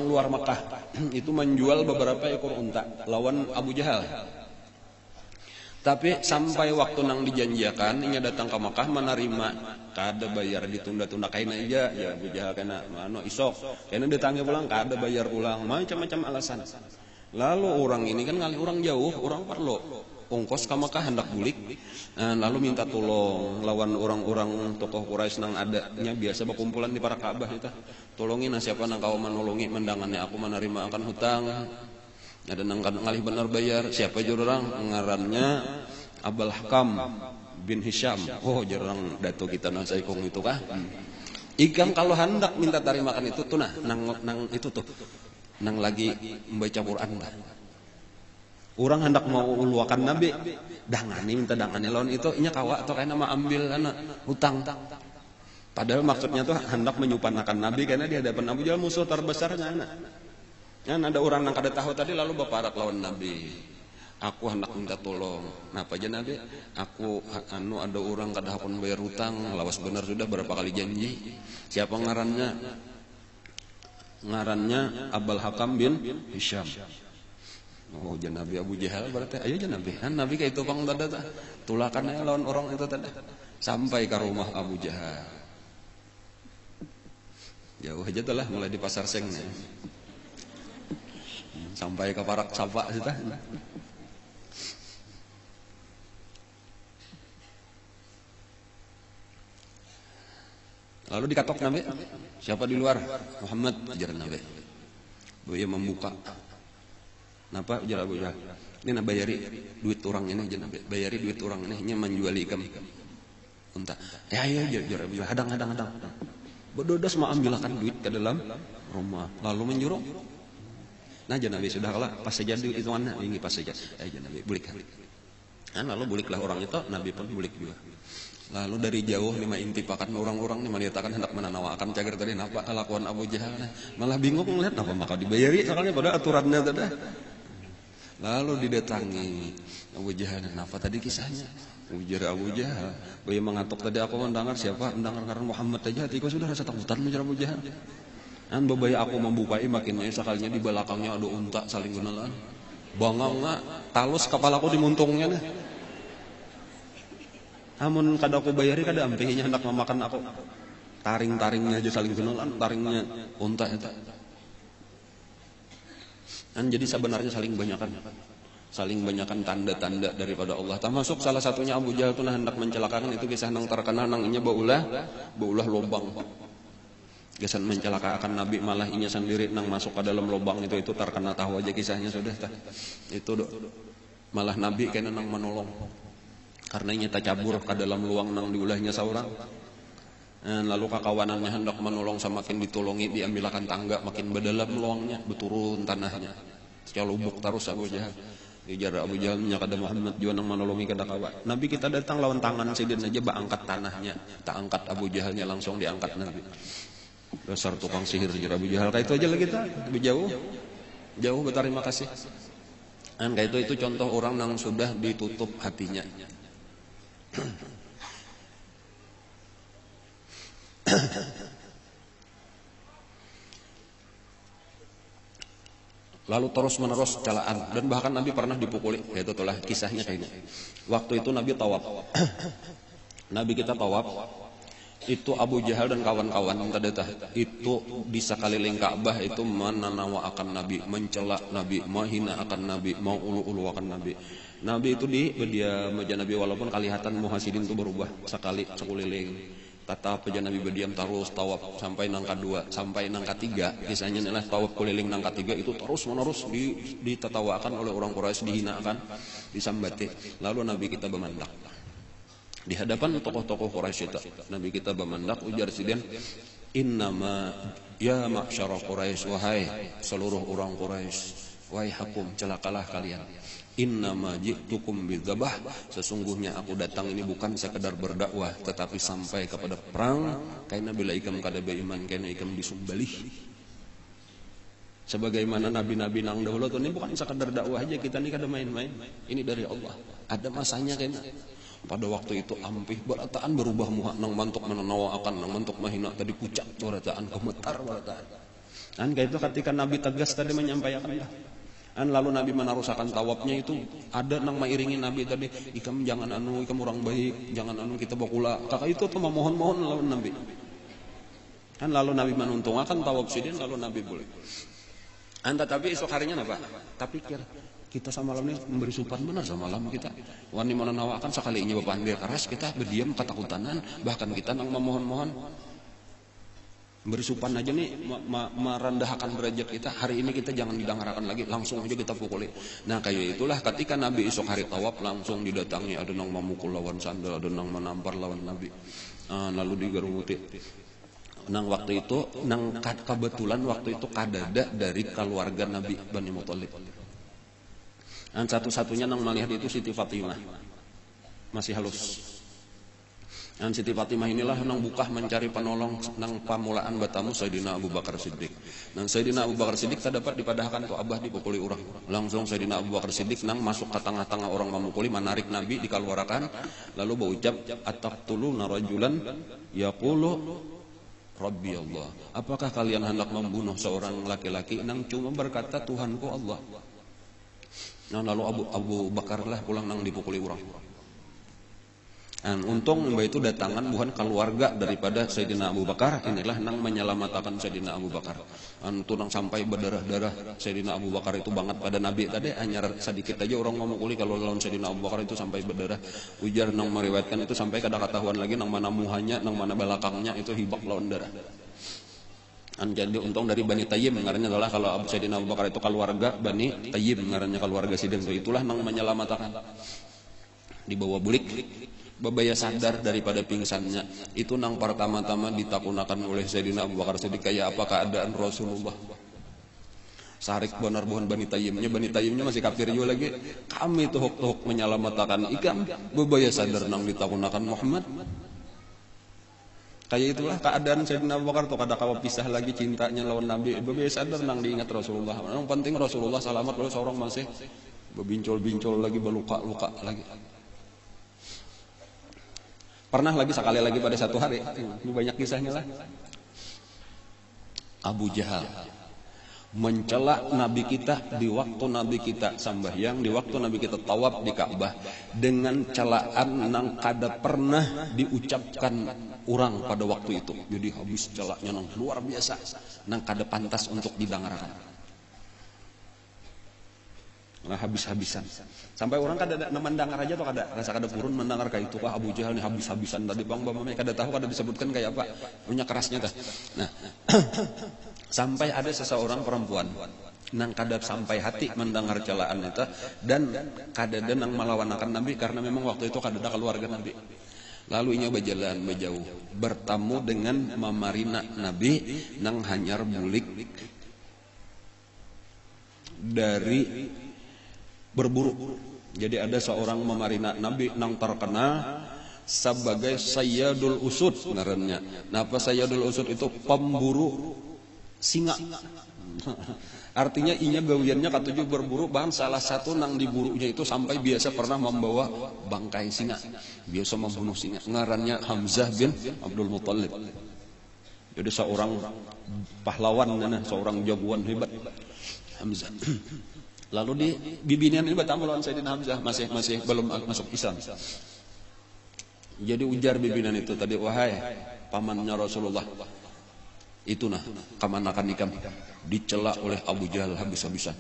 Speaker 1: luar Makkah itu menjual beberapa ekor unta lawan Abu Jahal. Tapi sampai waktu nang dijanjikan ini datang ke Makkah menerima kada bayar ditunda-tunda kaina aja ya Abu Jahal kena mano isok kena ditangge pulang kada bayar pulang macam-macam alasan. Lalu orang ini kan kali orang jauh orang perlu ongkos ke Makkah hendak bulik lalu minta tolong lawan orang-orang tokoh Quraisy nang adanya biasa berkumpulan di para Ka'bah itu tolongin siapa nang kau menolongi mendangannya aku menerima akan hutang. Ada nang ngalih benar bayar siapa jurang ngarannya Abul Hakam bin Hisham. Oh jurang dato kita nang saikong itu kah? Ikam kalau hendak minta tarimakan itu tuh nang itu tuh nang lagi membaca Quran lah. Orang hendak mau uluakan Nabi dangani minta dangani lawan itu inya kawa atau kayaknya mau ambil anak hutang. Padahal maksudnya tuh hendak menyupanakan Nabi karena di hadapan Abu Jahal musuh terbesarnya anak. Ada orang yang kada tahu tadi lalu berparak lawan Nabi. Aku hendak minta tolong. Napa aja Nabi? Aku ada orang kada hakun bayar hutang. Lawas benar sudah berapa kali janji. Siapa ngarannya? Ngarannya Abul Hakam bin Hisham. Oh Nabi Abu Jahal berarti ayo Nabi. Nabi kayak itu pang tada tulakannya lawan orang itu tadi sampai ke rumah Abu Jahal. Jauh aja telah mulai di pasar sengnya. Sampai ke parak sapa sudah. Lalu dikatok Nabi. Siapa di luar? Muhammad ajar Nabi. Buya membuka. Napa ujar Abu Jahal? Ini na bayari duit orang ini aja, bayari duit orang ini nya menjual ikan unta. Ya jujur hadang. Berdodas mau ambilkan duit ke dalam rumah, lalu menyuruh. Nah Nabi sudah kalah pas saja duit itu mana ini pas saja. Nabi bulik. Nah, lalu buliklah orang itu, Nabi pun bulik juga. Lalu dari jauh lima intipakan orang-orang nih melihatkan hendak menanawakan cager tadi napa kelakuan Abu Jahal. Malah bingung ngeliat apa maka dibayari soalnya pada aturannya tadi. Lalu didatangi Abu Jahal, napa tadi kisahnya? Ujar Abu Jahal, bayi mengantuk tadi aku mendengar siapa? Mendengar karena Muhammad aja hatiku sudah rasa takutan ujar Abu Jahal. An babai aku membukai makinnya sekalinya di belakangnya ada unta saling kenalan. Bangang nggak talus kepalaku dimuntungnya nih. Amun kada aku bayari kada ampihinya hendak memakan aku. Taring-taringnya aja saling kenalan, taringnya unta itu. Kan jadi sebenarnya saling banyakan tanda-tanda daripada Allah. Termasuk salah satunya Abu Jahal itu hendak mencelakakan itu kisah nang terkenal nang inya baulah lobang. Kisah mencelakakan Nabi malah inya sendiri nang masuk ke dalam lobang itu terkenal tahu aja kisahnya sudah tah. Itu malah Nabi kena nang menolong. Karena inya tercabur ke dalam luang nang diulahnya seorang. Lalu kakawanannya hendak menolong semakin ditolongi diambilkan tangga makin berdalam luangnya beturun tanahnya. Secara lubuk terus Abu Jahal. Dijar Abu Jahal menyakada Muhammad juga nang menolongi kada kawan. Nabi kita datang lawan tangan sidin aja angkat tanahnya, tak angkat Abu Jahalnya langsung diangkat Nabi. Dasar tukang sihir jar Abu Jahal. Kayak itu aja lah kita lebih jauh berterima kasih. Dan kayak itu contoh orang yang sudah ditutup hatinya. Lalu terus menerus celaan dan bahkan Nabi pernah dipukuli, yaitu itulah kisahnya kayaknya. Waktu itu Nabi tawaf. Nabi kita tawaf itu Abu Jahal dan kawan-kawan itu di sekeliling Ka'bah itu menanawa akan Nabi, mencela Nabi, menghina akan Nabi, mau ulu-ulu akan Nabi. Nabi itu di berdiam aja Nabi walaupun kelihatan muhasidin itu berubah sekali sekeliling. Tetap aja Nabi berdiam terus tawaf sampai nangka 2 sampai nangka 3 kisahnya adalah tawaf keliling nangka 3 itu terus menerus ditatawakan oleh orang Quraisy, dihinakan, disambati. Lalu Nabi kita bermandak di hadapan tokoh-tokoh Quraisy itu. Nabi kita bermandak ujar sidin, innama ya ma'syara Quraisy, wahai seluruh orang Quraisy, wahai hakum celakalah kalian. Innama ji'tukum bidzabah, sesungguhnya aku datang ini bukan sekedar berdakwah tetapi sampai kepada perang. Kaina bila ikam kada beriman kaina ikam disumbalih. Sebagaimana nabi-nabi nang dahulu tuh ini bukan sekedar dakwah aja, kita ini kada main-main. Ini dari Allah. Ada masanya kaina. Pada waktu itu ampih berataan berubah muha nang mantuk menanawakan nang mantuk mahina tadi pucak berataan gemetar berataan. Dan kayak itu ketika Nabi tegas tadi menyampaikan dah. Dan lalu Nabi menarusakan tawafnya itu ada nang mairingi Nabi tadi, ikam jangan ikam orang baik, jangan kita bakula. Kakak itu tuh memohon-mohon lawan Nabi. Dan lalu Nabi menuntungkan tawaf sidin lalu Nabi boleh. Tapi esok harinya apa? Tapi kita sama malam ini memberi supan benar sama malam kita. Wani menawakan sekalinya bapandir keras kita berdiam ketakutan bahkan kita nang memohon-mohon. Beri supan aja nih merendahkan derajat kita. Hari ini kita jangan didengarkan lagi, langsung aja kita pukuli. Nah kayak itulah ketika Nabi esok hari tawaf langsung didatangi ada nang memukul lawan sandal, ada nang menampar lawan Nabi. Lalu digeruti. Nang waktu itu nang kebetulan waktu itu kadada dari keluarga Nabi Bani Muthalib. Dan satu-satunya nang melihat itu Siti Fatimah. Masih halus. Dan Siti Fatimah inilah nang bukah mencari penolong nang pamulaan batamu Sayyidina Abu Bakar Siddiq. Dan Sayyidina Abu Bakar Siddiq dapat dipadahkan tuh abah dipukuli orang. Langsung Sayyidina Abu Bakar Siddiq nang masuk ke tengah-tengah orang memukuli, menarik Nabi dikeluarkan, lalu berucap ataqtuluna rajulan yaqulu Rabbi Allah. Apakah kalian hendak membunuh seorang laki-laki nang cuma berkata Tuhanku Allah? Nah lalu Abu Bakar lah pulang nang dipukuli orang. Dan untung mbak itu datangan bukan keluarga daripada Sayyidina Abu Bakar. Inilah nang menyelamatkan Sayyidina Abu Bakar. Antu nang sampai berdarah-darah Sayyidina Abu Bakar itu banget pada Nabi tadi hanya sedikit aja orang ngomong kalau lawan Sayyidina Abu Bakar itu sampai berdarah. Ujar nang meriwayatkan itu sampai kada ketahuan lagi nang mana muhanya, nang mana belakangnya itu hibak lawan darah. Jadi untung dari Bani Tayyib ngarannya adalah kalau Abu Sayyidina Abu Bakar itu keluarga Bani Tayyib ngarannya keluarga sidin itu itulah nang menyelamatkan dibawa bulik babaya sadar daripada pingsannya itu nang pertama-tama ditakunakan oleh Sayyidina Abu Bakar Siddiq kayak apa keadaan Rasulullah sarik benar buhan Bani Tayyibnya masih kafir juga lagi kami tuhuk menyelamatkan ikan babaya sadar nang ditakunakan Muhammad. Kayak itulah keadaan Sayyidina Abu Bakar tuh kada kawa pisah lagi cintanya lawan Nabi. Bebe sadar nang diingat Rasulullah. Yang penting Rasulullah selamat lalu seorang masih bebincol-bincol lagi berluka-luka lagi. Pernah lagi sekali lagi pada satu hari, ini banyak kisahnya lah. Abu Jahal mencela Nabi kita di waktu Nabi kita sambahyang, di waktu Nabi kita tawaf di Ka'bah dengan celaan nang kada pernah diucapkan orang pada waktu itu. Jadi habis celaknya nang luar biasa, nang kada pantas untuk didengarkan. Nah habis-habisan. Sampai orang kada mendengar aja tuh kada rasa kada purun mendengar kayak itu kah Abu Jahal nih habis-habisan tadi bang kada tahu kada disebutkan kayak apa punya kerasnya dah. Nah sampai ada seseorang perempuan nang kada sampai hati mendengar celaan itu dan kada nang melawanakan Nabi karena memang waktu itu kada ada keluarga Nabi. Lalu inya berjalan berjauh bertemu dengan mamarina Nabi nang hanyar bulik dari berburu. Jadi ada seorang memarina Nabi nang terkenal sebagai Sayyadul Usud ngarannya. Nah, apa Sayyadul Usud itu pemburu singa. Artinya inya gawiannya katuju berburu bahkan salah satu nang diburunya itu sampai biasa pernah membawa bangkai singa. Biasa membunuh singa. Ngarannya Hamzah bin Abdul Muttalib. Jadi seorang pahlawan seorang jagoan hebat Hamzah. Lalu di bibinian ini bertemu lawan Sayyidina Hamzah masih belum masuk Islam. Jadi ujar bibinan itu tadi wahai pamannya Rasulullah itu nah kamanakan ikam dicela oleh Abu Jahal habis-habisan.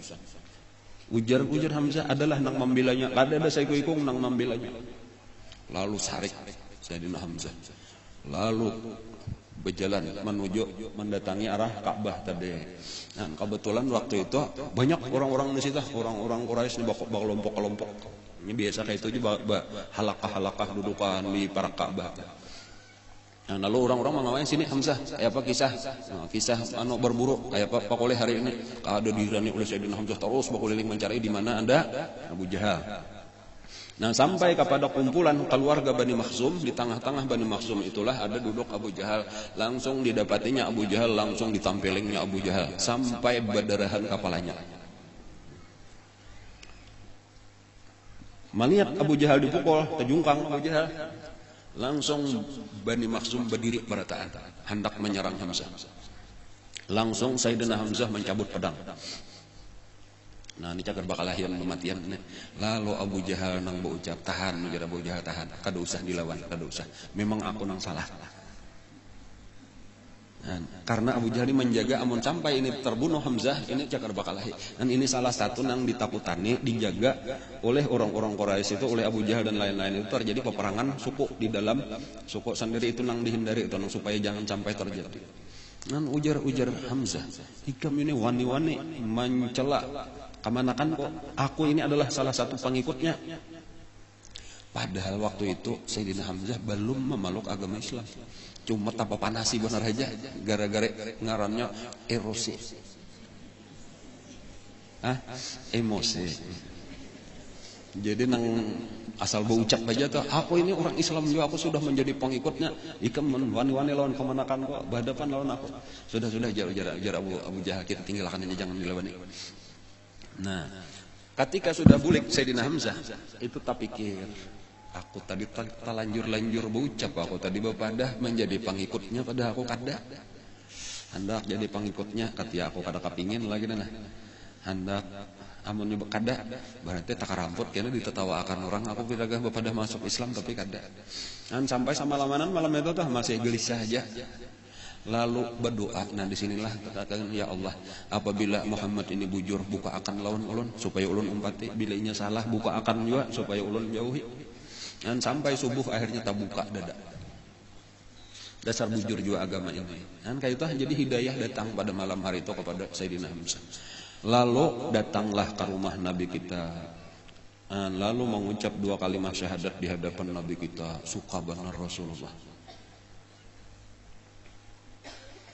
Speaker 1: Ujar Hamzah adalah nang membelanya. Ada saya ikung nang membelanya. Lalu sarik Sayyidina Hamzah. Lalu berjalan menuju mendatangi arah Ka'bah tadi. Nah, kebetulan waktu itu banyak orang-orang di situ, orang-orang Quraisy di kelompok-kelompok. Ini biasa kayak itu juga halakah-halakah dudukan di para Ka'bah. Nah, lalu orang-orang mengawasi sini Hamzah, apa kisah? Nah, kisah berburu, apa oleh hari ini ada dirani oleh Sayyidina Hamzah terus berkeliling mencari di mana ada Abu Jahal. Nah sampai kepada kumpulan keluarga Bani Makhzum, di tengah-tengah Bani Makhzum itulah ada duduk Abu Jahal. Langsung didapatinya Abu Jahal, langsung ditampilingnya Abu Jahal sampai berdarahan kepalanya. Melihat Abu Jahal dipukul, terjungkang Abu Jahal, langsung Bani Makhzum berdiri berataan hendak menyerang Hamzah. Langsung Sayyidina Hamzah mencabut pedang. Nah ini cakar bakal lahir kematian. Lalu Abu Jahal nang berucap tahan, menjadi Abu Jahal tahan, kada usah dilawan, kada usah. Memang aku nang salah. Nah, karena Abu Jahal menjaga amun sampai ini terbunuh Hamzah, ini cakar bakal lahir. Dan ini salah satu nang ditakutani, dijaga oleh orang-orang Quraisy itu, oleh Abu Jahal dan lain-lain itu terjadi peperangan suku di dalam suku sendiri itu nang dihindari itu nang supaya jangan sampai terjadi. Nan ujar Hamzah, ikam ini wani-wani mencela. Kamanakan kok aku ini adalah salah satu pengikutnya. Padahal waktu itu Sayyidina Hamzah belum memeluk agama Islam. Cuma tanpa panasi benar aja gara-gara ngarannya erosi. Emosi. Jadi nang asal berucap aja tuh, aku ini orang Islam juga, aku sudah menjadi pengikutnya. Ikam wani-wani lawan kamanakan kok, berhadapan lawan aku. Sudah jar Abu Jahal, kita tinggalkan aja, jangan dilawani. Nah, ketika sudah bulik Sayyidina Hamzah, itu tak pikir, aku tadi terlanjur berucap, aku tadi berpadah menjadi pengikutnya, padahal aku kada. Hendak jadi pengikutnya, ketika aku kada kepingin lagi nah. Hendak amun nyoba kada, berarti tak ramput kena ditetawakan orang, aku piragah berpadah masuk Islam tapi kada. Dan sampai sama malam itu tuh masih gelisah aja. Lalu berdoa. Nah disinilah katakan ya Allah, apabila Muhammad ini bujur buka akan lawan ulun supaya ulun umpati, bila inya salah buka akan juga supaya ulun jauhi. Dan sampai subuh akhirnya tak buka dada. Dasar bujur juga agama ini. Kan kayak itu jadi hidayah datang pada malam hari itu kepada Sayyidina Hamzah. Lalu datanglah ke rumah Nabi kita. Lalu mengucap 2 kalimat syahadat di hadapan Nabi kita. Suka benar Rasulullah.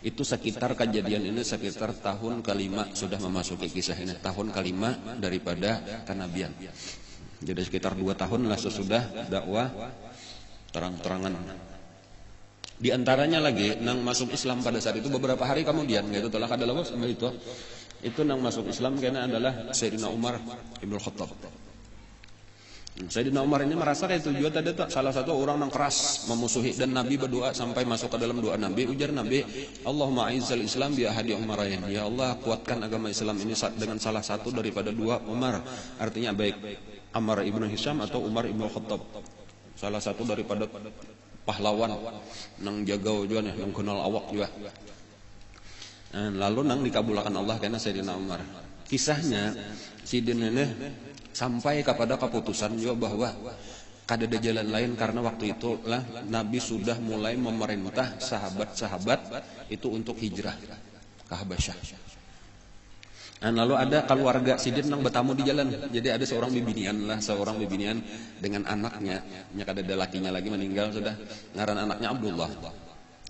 Speaker 1: Itu sekitar kejadian ini sekitar tahun ke-5 sudah memasuki kisah ini. Tahun ke-5 daripada kenabian. Jadi sekitar 2 tahun lah sesudah dakwah terang-terangan. Di antaranya lagi nang masuk Islam pada saat itu beberapa hari kemudian gitu telah ada lawas sama itu nang masuk Islam karena adalah Sayyidina Umar Ibn Khattab. Sayyidina Umar ini merasa kayak tujuan tadi salah satu orang yang keras memusuhi dan Nabi berdoa sampai masuk ke dalam doa Nabi, ujar Nabi, Allahumma aizzal Islam bi ahadi Umarain. Ya Allah, kuatkan agama Islam ini dengan salah satu daripada 2 Umar. Artinya baik Ammar ibnu Hisham atau Umar ibnu Khattab. Salah satu daripada pahlawan nang jagau juga nih, nang kenal awak juga. Lalu nang dikabulkan Allah karena Sayyidina Umar. Kisahnya Sidin ini sampai kepada keputusan juga bahwa kada ada jalan lain karena waktu itu lah Nabi sudah mulai memerintah sahabat-sahabat itu untuk hijrah ke Habasyah. Lalu ada keluarga Sidin nang bertamu di jalan. Jadi ada seorang bibinian dengan anaknya. Kada ada lakinya lagi meninggal sudah. Ngaran anaknya Abdullah.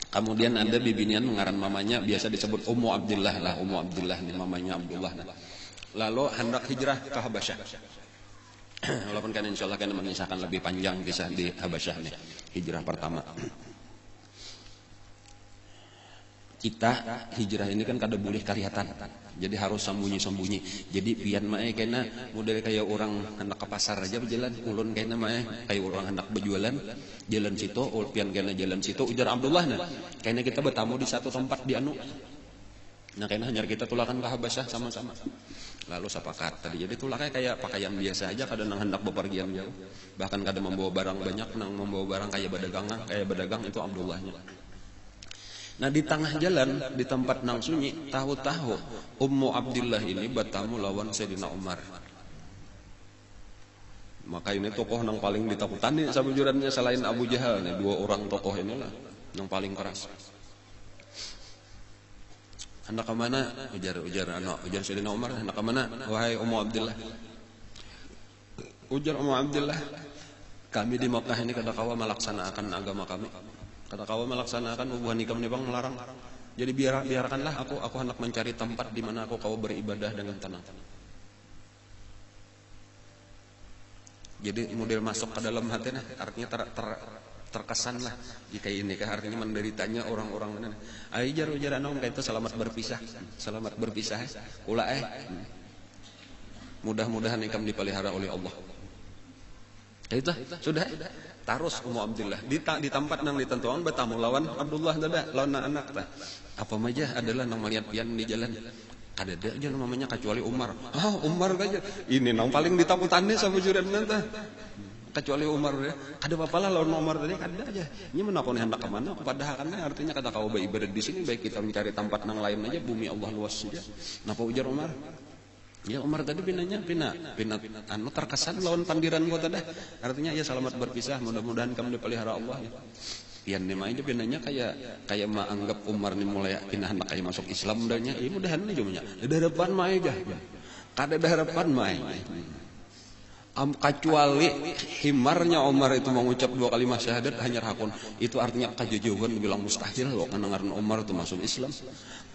Speaker 1: Kemudian ada bibinian ngaran mamanya biasa disebut Ummu Abdillah lah. Ummu Abdillah nih mamanya Abdullah. Lalu hendak hijrah ke Habasyah. Walaupun kan insyaallah kan mengisahkan lebih panjang kisah di Habasyah nih. Hijrah pertama. Kita hijrah ini kan kada boleh kelihatan. Jadi harus sembunyi-sembunyi. Jadi pian mae kena model kayak orang hendak ke pasar aja berjalan, ulun kena mae kayak orang hendak berjualan, jalan situ, pian kena jalan situ ujar Abdullah nah. Kena kita bertamu di satu tempat di anu. Nah kena hanya kita tulakan ke Habasyah sama-sama. Lalu sepakat tadi. Jadi tulaknya kayak pakaian biasa aja, kadang hendak bepergian jauh. Bahkan kadang membawa barang banyak, nang membawa barang kayak berdagang itu Abdullahnya. Nah di tengah jalan di tempat nang sunyi tahu-tahu Ummu Abdillah ini bertamu lawan Sayyidina Umar. Maka ini tokoh nang paling ditakutan nih sabujurannya selain Abu Jahal nih, 2 orang tokoh inilah yang paling keras. Hendak ke mana? Ujar Sayyidina Umar, hendak ke mana? Wahai Ummu Abdillah. Ujar Ummu Abdillah, kami di Makkah ini kada kawa melaksanakan agama kami. Kata kawan melaksanakan hubungan nikah menibang melarang. Jadi biarkanlah aku hendak mencari tempat di mana aku kau beribadah dengan tenang. Jadi model masuk ke dalam hati nah, artinya terkesan lah jika ini kah artinya menderitanya orang-orang mana. Ayo ujar anom kayak itu selamat berpisah. Ulah mudah-mudahan ikam dipelihara oleh Allah. Itu sudah. Tarus Ummu Abdillah di tempat nang ditentukan bertamu lawan Abdullah dada lawan anak tah. Apa maja adalah nang melihat pian di jalan. Kada ada aja namanya kecuali Umar. Umar aja. Ini nang paling ditakutannya sama juranna tah. Kecuali Umar ya. Kada apa-apalah lawan Umar tadi kada aja. Ini menakoni hendak ke mana padahal kan artinya kata kau beribadah di sini baik kita mencari tempat nang lain aja bumi Allah luas saja. Napa ujar Umar? Ya Umar tadi pina anu terkesan lawan pandiran gua tadi. Artinya ya selamat berpisah, mudah-mudahan kamu dipelihara Allah ya. Pian nema aja pinanya kayak anggap Umar ni mulai pindah hendak kayak masuk Islam danya. Ya mudahan aja nya. Ada harapan mah aja. Kada ada harapan mah. Kecuali himarnya Umar itu mengucap 2 kalimat syahadat hanya hakun. Itu artinya kejauhan bilang mustahil loh karena ngaran Umar itu masuk Islam.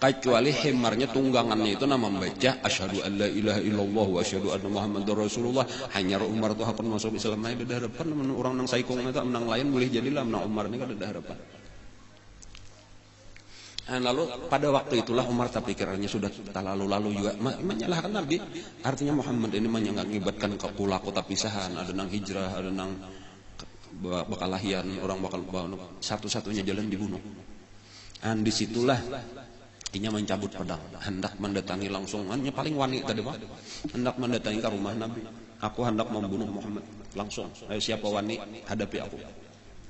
Speaker 1: Kecuali himarnya tunggangannya itu nama membaca asyhadu an la ilaha illallah wa asyhadu anna muhammadar rasulullah. Hanya Umar itu hakun masuk Islam. Ada harapan orang nang saikong itu menang lain boleh jadilah menang Umar ini kada ada harapan. Lalu pada waktu itulah Umar tak pikirannya sudah lalu juga menyalahkan Nabi. Artinya Muhammad ini mengakibatkan kepulaku tapisahan, ada nang hijrah, ada nang bakalahian, orang bakal satu-satunya jalan dibunuh. Dan disitulah inya mencabut pedang, hendak mendatangi langsung. Hanya paling wani tadi Pak, hendak mendatangi ke rumah Nabi. Aku hendak membunuh Muhammad langsung. Ayo siapa wani hadapi aku.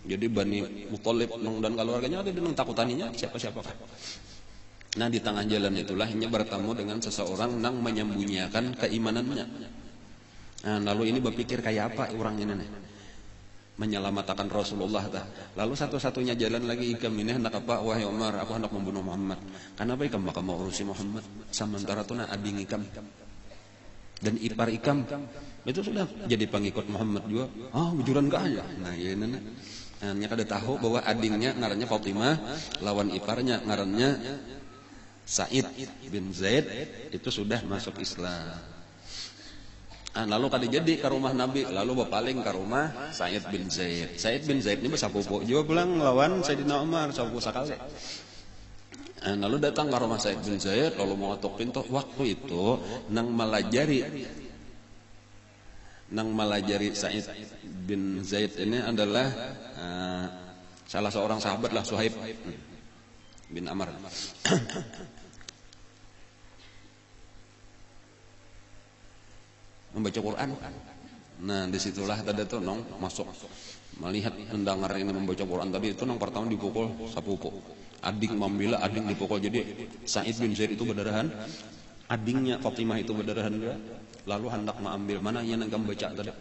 Speaker 1: Jadi Bani Muthalib dan keluarganya ada dengan takutaninya siapa-siapa kan. Nah di tengah jalan itulah ia bertemu dengan seseorang yang menyembunyikan keimanannya. Nah lalu ini berpikir kayak apa orang ini nih. menyelamatkan Rasulullah tah. Lalu satu-satunya jalan lagi ikam ini hendak apa? Wahai Umar, aku hendak membunuh Muhammad. Kenapa ikam maka mau urusi Muhammad? Sementara tu na ading ikam dan ipar ikam itu sudah jadi pengikut Muhammad juga. Bujuran ka aja. Nah, ieu na. Nya kada tahu bahwa adingnya ngarannya Fatimah, lawan iparnya ngarannya Sa'id bin Zaid itu sudah masuk Islam. Lalu kada jadi ke rumah Nabi, lalu berpaling ke rumah Sa'id bin Zaid. Sa'id bin Zaid ini besapupu juga pulang lawan Sayyidina Umar, sapupu sakali. Lalu datang ke rumah Sa'id bin Zaid, lalu mau ngetok pintu. Waktu itu nang melajari Sa'id bin Zaid ini adalah salah seorang sahabat lah, Suhaib bin Amr. Membaca Quran. Nah, disitulah tadi tuh nong masuk melihat mendengar ini membaca Quran tadi itu nong pertama dipukul sapupu. Adik membela, adik dipukul. Jadi Sa'id bin Zaid itu berdarahan, adingnya Fatimah itu berdarahan juga. Lalu hendak mengambil mana yang nang baca tadi.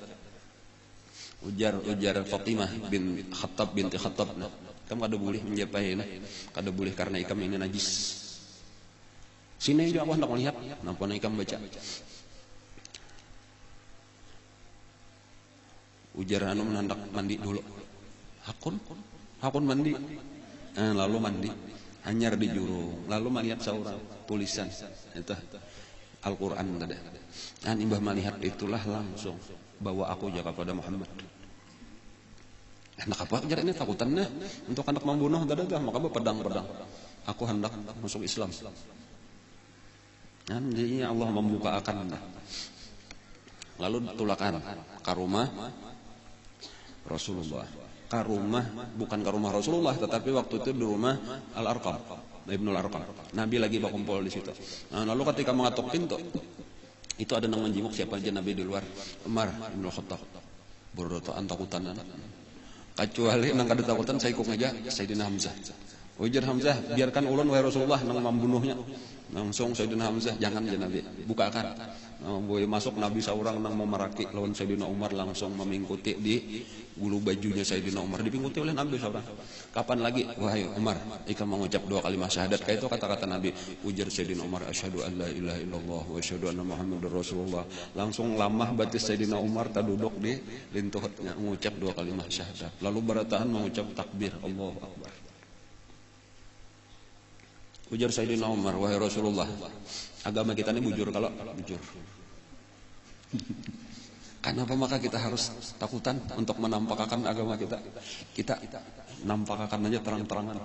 Speaker 1: Ujar Fatimah bin Khattab binti Khattab. Nah, kamu kada boleh menjapai ini. Kada boleh karena ikam ini najis. Sini juga aku hendak melihat. Napa ikam baca. Ujar anu hendak mandi dulu. Hakun mandi. Lalu mandi. Anyar di jurung. Lalu melihat seorang tulisan itu Al-Quran tadi. Dan imbah melihat itulah langsung bawa aku jaga pada Muhammad. Hendak apa? Ujar ini takutannya untuk hendak membunuh tadi dah. Maka pedang. Aku hendak masuk Islam. Dan jadi Allah membuka akan. Lalu tulakan ke rumah Rasulullah. Bukan ke rumah Rasulullah, tetapi waktu itu di rumah Al-Arqam, Ibnul Arqam. Nabi lagi berkumpul di situ. Lalu ketika mengatuk pintu, itu ada nang menjenguk siapa aja Nabi di luar. Umar bin Khattab. Berdotaan takutan. Kecuali nang kada takutan saya ikut aja Sayyidina Hamzah. Ujar Hamzah, biarkan ulun wahai Rasulullah nang membunuhnya. Langsung Sayyidina Hamzah, jangan ya Nabi, bukakan. Boleh masuk Nabi seorang nang memeraki lawan Sayyidina Umar langsung memingkuti di bulu bajunya Sayyidina Umar, dipingkuti oleh Nabi seorang. Kapan lagi? Wahai Umar, ikam mengucap 2 kalimat syahadat. Kayak itu kata-kata Nabi. Ujar Sayyidina Umar, asyhadu an la ilaha illallah wa asyhadu anna Muhammadar Rasulullah. Langsung lamah batis Sayyidina Umar taduduk di lintuhnya mengucap 2 kalimat syahadat. Lalu bertahan mengucap takbir, Allahu Akbar. Ujar Sayyidina Umar, wahai Rasulullah, agama kita ini bujur kalau bujur. Kenapa maka kita harus takutan untuk menampakkan agama kita? Kita nampakkan aja terang-terangan.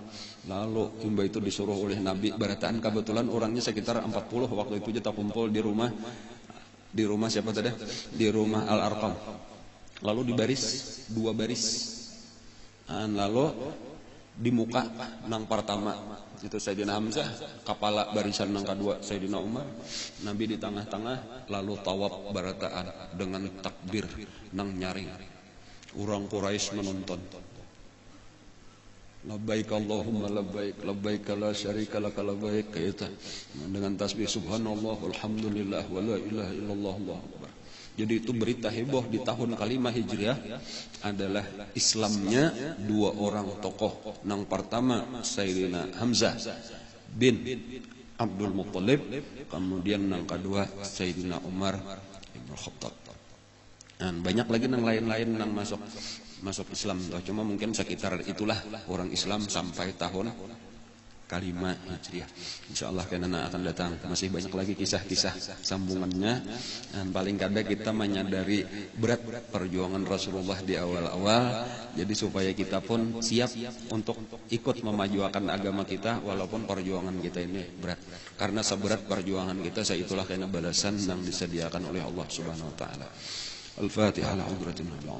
Speaker 1: Lalu imba itu disuruh oleh Nabi. Barataan kebetulan orangnya sekitar 40 waktu itu kita kumpul di rumah siapa tadi? Di rumah Al-Arqam. Lalu dibaris 2 baris. Lalu di muka nang pertama itu Sayyidina Hamzah, kepala barisan nang kedua Sayyidina Umar, Nabi di tengah-tengah, lalu tawaf barataan dengan takbir nang nyaring. Orang Quraisy menonton. Labbaik Allahumma labbaik, labbaik la syarika lak labbaik, kaita. Dengan tasbih subhanallah walhamdulillah wa la ilaha illallah Allahu akbar. Jadi itu berita heboh di tahun kelima Hijriah adalah Islamnya 2 orang tokoh. Yang pertama Sayyidina Hamzah bin Abdul Muttalib, kemudian yang kedua Sayyidina Umar bin Khattab. Dan banyak lagi yang lain-lain yang masuk Islam. Cuma mungkin sekitar itulah orang Islam sampai tahun kelima Hijriah. InsyaAllah karena akan datang masih banyak lagi kisah-kisah sambungannya. Dan paling kadang kita menyadari berat perjuangan Rasulullah di awal-awal. Jadi supaya kita pun siap untuk ikut memajukan agama kita walaupun perjuangan kita ini berat. Karena seberat perjuangan kita, itulah karena balasan yang disediakan oleh Allah Subhanahu wa taala. Al-Fatihah ala hadratin Nabi.